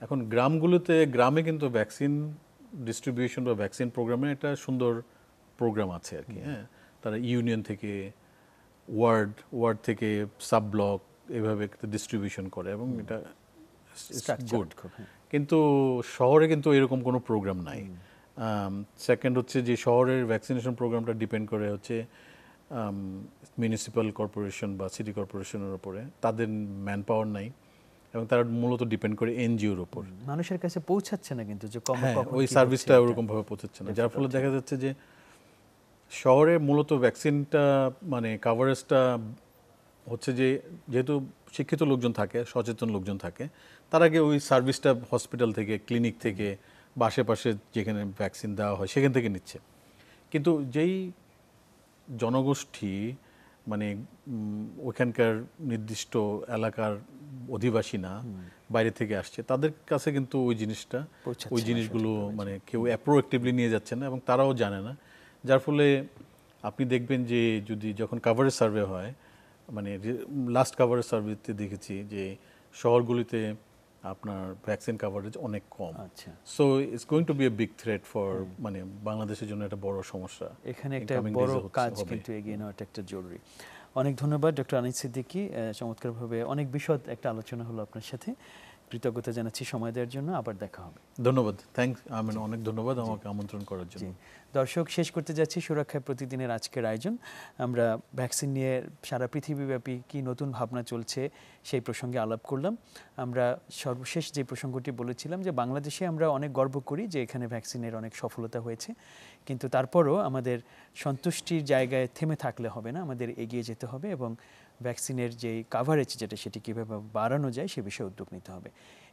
[SPEAKER 2] এখন গ্রামে কিন্তু ভ্যাকসিন ডিস্ট্রিবিউশন বা ভ্যাকসিন প্রোগ্রামে একটা সুন্দর প্রোগ্রাম আছে আর কি। হ্যাঁ, তারা ইউনিয়ন থেকে ওয়ার্ড থেকে সাব ব্লক এভাবে ডিস্ট্রিবিউশন করে এবং এটা গুড। কিন্তু শহরে কিন্তু এরকম কোনো প্রোগ্রাম নাই। সেকেন্ড হচ্ছে যে শহরের ভ্যাকসিনেশন প্রোগ্রামটা ডিপেন্ড করে হচ্ছে মিউনিসিপ্যাল কর্পোরেশন বা সিটি কর্পোরেশনের উপরে, তাদের ম্যান পাওয়ার নাই এবং তারা মূলত ডিপেন্ড করে এনজিওর উপর।
[SPEAKER 1] মানুষের কাছে পৌঁছাচ্ছে না কিন্তু যে
[SPEAKER 2] ওই সার্ভিসটা ওরকম ভাবে পৌঁছাচ্ছে না, যার ফলে দেখা যাচ্ছে যে শহরে মূলত ভ্যাকসিনটা মানে কাভারেজটা হচ্ছে যে যেহেতু শিক্ষিত লোকজন থাকে, সচেতন লোকজন থাকে, তার আগে ওই সার্ভিসটা হসপিটাল থেকে, ক্লিনিক থেকে বা আশেপাশে যেখানে ভ্যাকসিন দেওয়া হয় সেখান থেকে নিচ্ছে। কিন্তু যেই জনগোষ্ঠী মানে ওইখানকার নির্দিষ্ট এলাকার অধিবাসী না, বাইরে থেকে আসছে, তাদের কাছে কিন্তু ওই জিনিসগুলো মানে কেউ প্রোঅ্যাক্টিভলি নিয়ে যাচ্ছে না এবং তারাও জানে না। যার ফলে আপনি দেখবেন যে যখন কাভারেজ সার্ভে হয়, মানে লাস্ট কাভারেজ সার্ভেতে দেখেছি যে শহরগুলিতে আপনার ভ্যাকসিন কাভারেজ অনেক কম। So it's going to be a big threat for মানে বাংলাদেশের জন্য একটা বড় সমস্যা।
[SPEAKER 1] এখানে একটা বড় কাজ কিন্তু এগিয়ে নেওয়াটা একটা জরুরি। অনেক ধন্যবাদ ডক্টর আনিস সিদ্দিকী, চমৎকারভাবে অনেক বিশদ একটা আলোচনা হলো আপনার সাথে। কৃতজ্ঞতা জানাচ্ছি সময় দেওয়ার জন্য। আবার দেখা হবে।
[SPEAKER 2] ধন্যবাদ, অনেক ধন্যবাদ আমাকে আমন্ত্রণ করার জন্য।
[SPEAKER 1] দর্শক, শেষ করতে যাচ্ছি সুরক্ষায় প্রতিদিনের আজকের আয়োজন। আমরা ভ্যাকসিন নিয়ে সারা পৃথিবীব্যাপী কি নতুন ভাবনা চলছে সেই প্রসঙ্গে আলাপ করলাম। আমরা সর্বশেষ যে প্রসঙ্গটি বলেছিলাম যে বাংলাদেশে আমরা অনেক গর্ব করি যে এখানে ভ্যাকসিনের অনেক সফলতা হয়েছে, কিন্তু তারপরও আমাদের সন্তুষ্টির জায়গায় থেমে থাকলে হবে না, আমাদের এগিয়ে যেতে হবে এবং ভ্যাকসিনের যে কাভারেজ সেটি কীভাবে বাড়ানো যায় সে বিষয়ে উদ্যোগ নিতে হবে।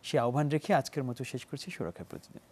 [SPEAKER 1] সে আহ্বান রেখে আজকের মতো শেষ করছি সুরক্ষায় প্রতিদিন।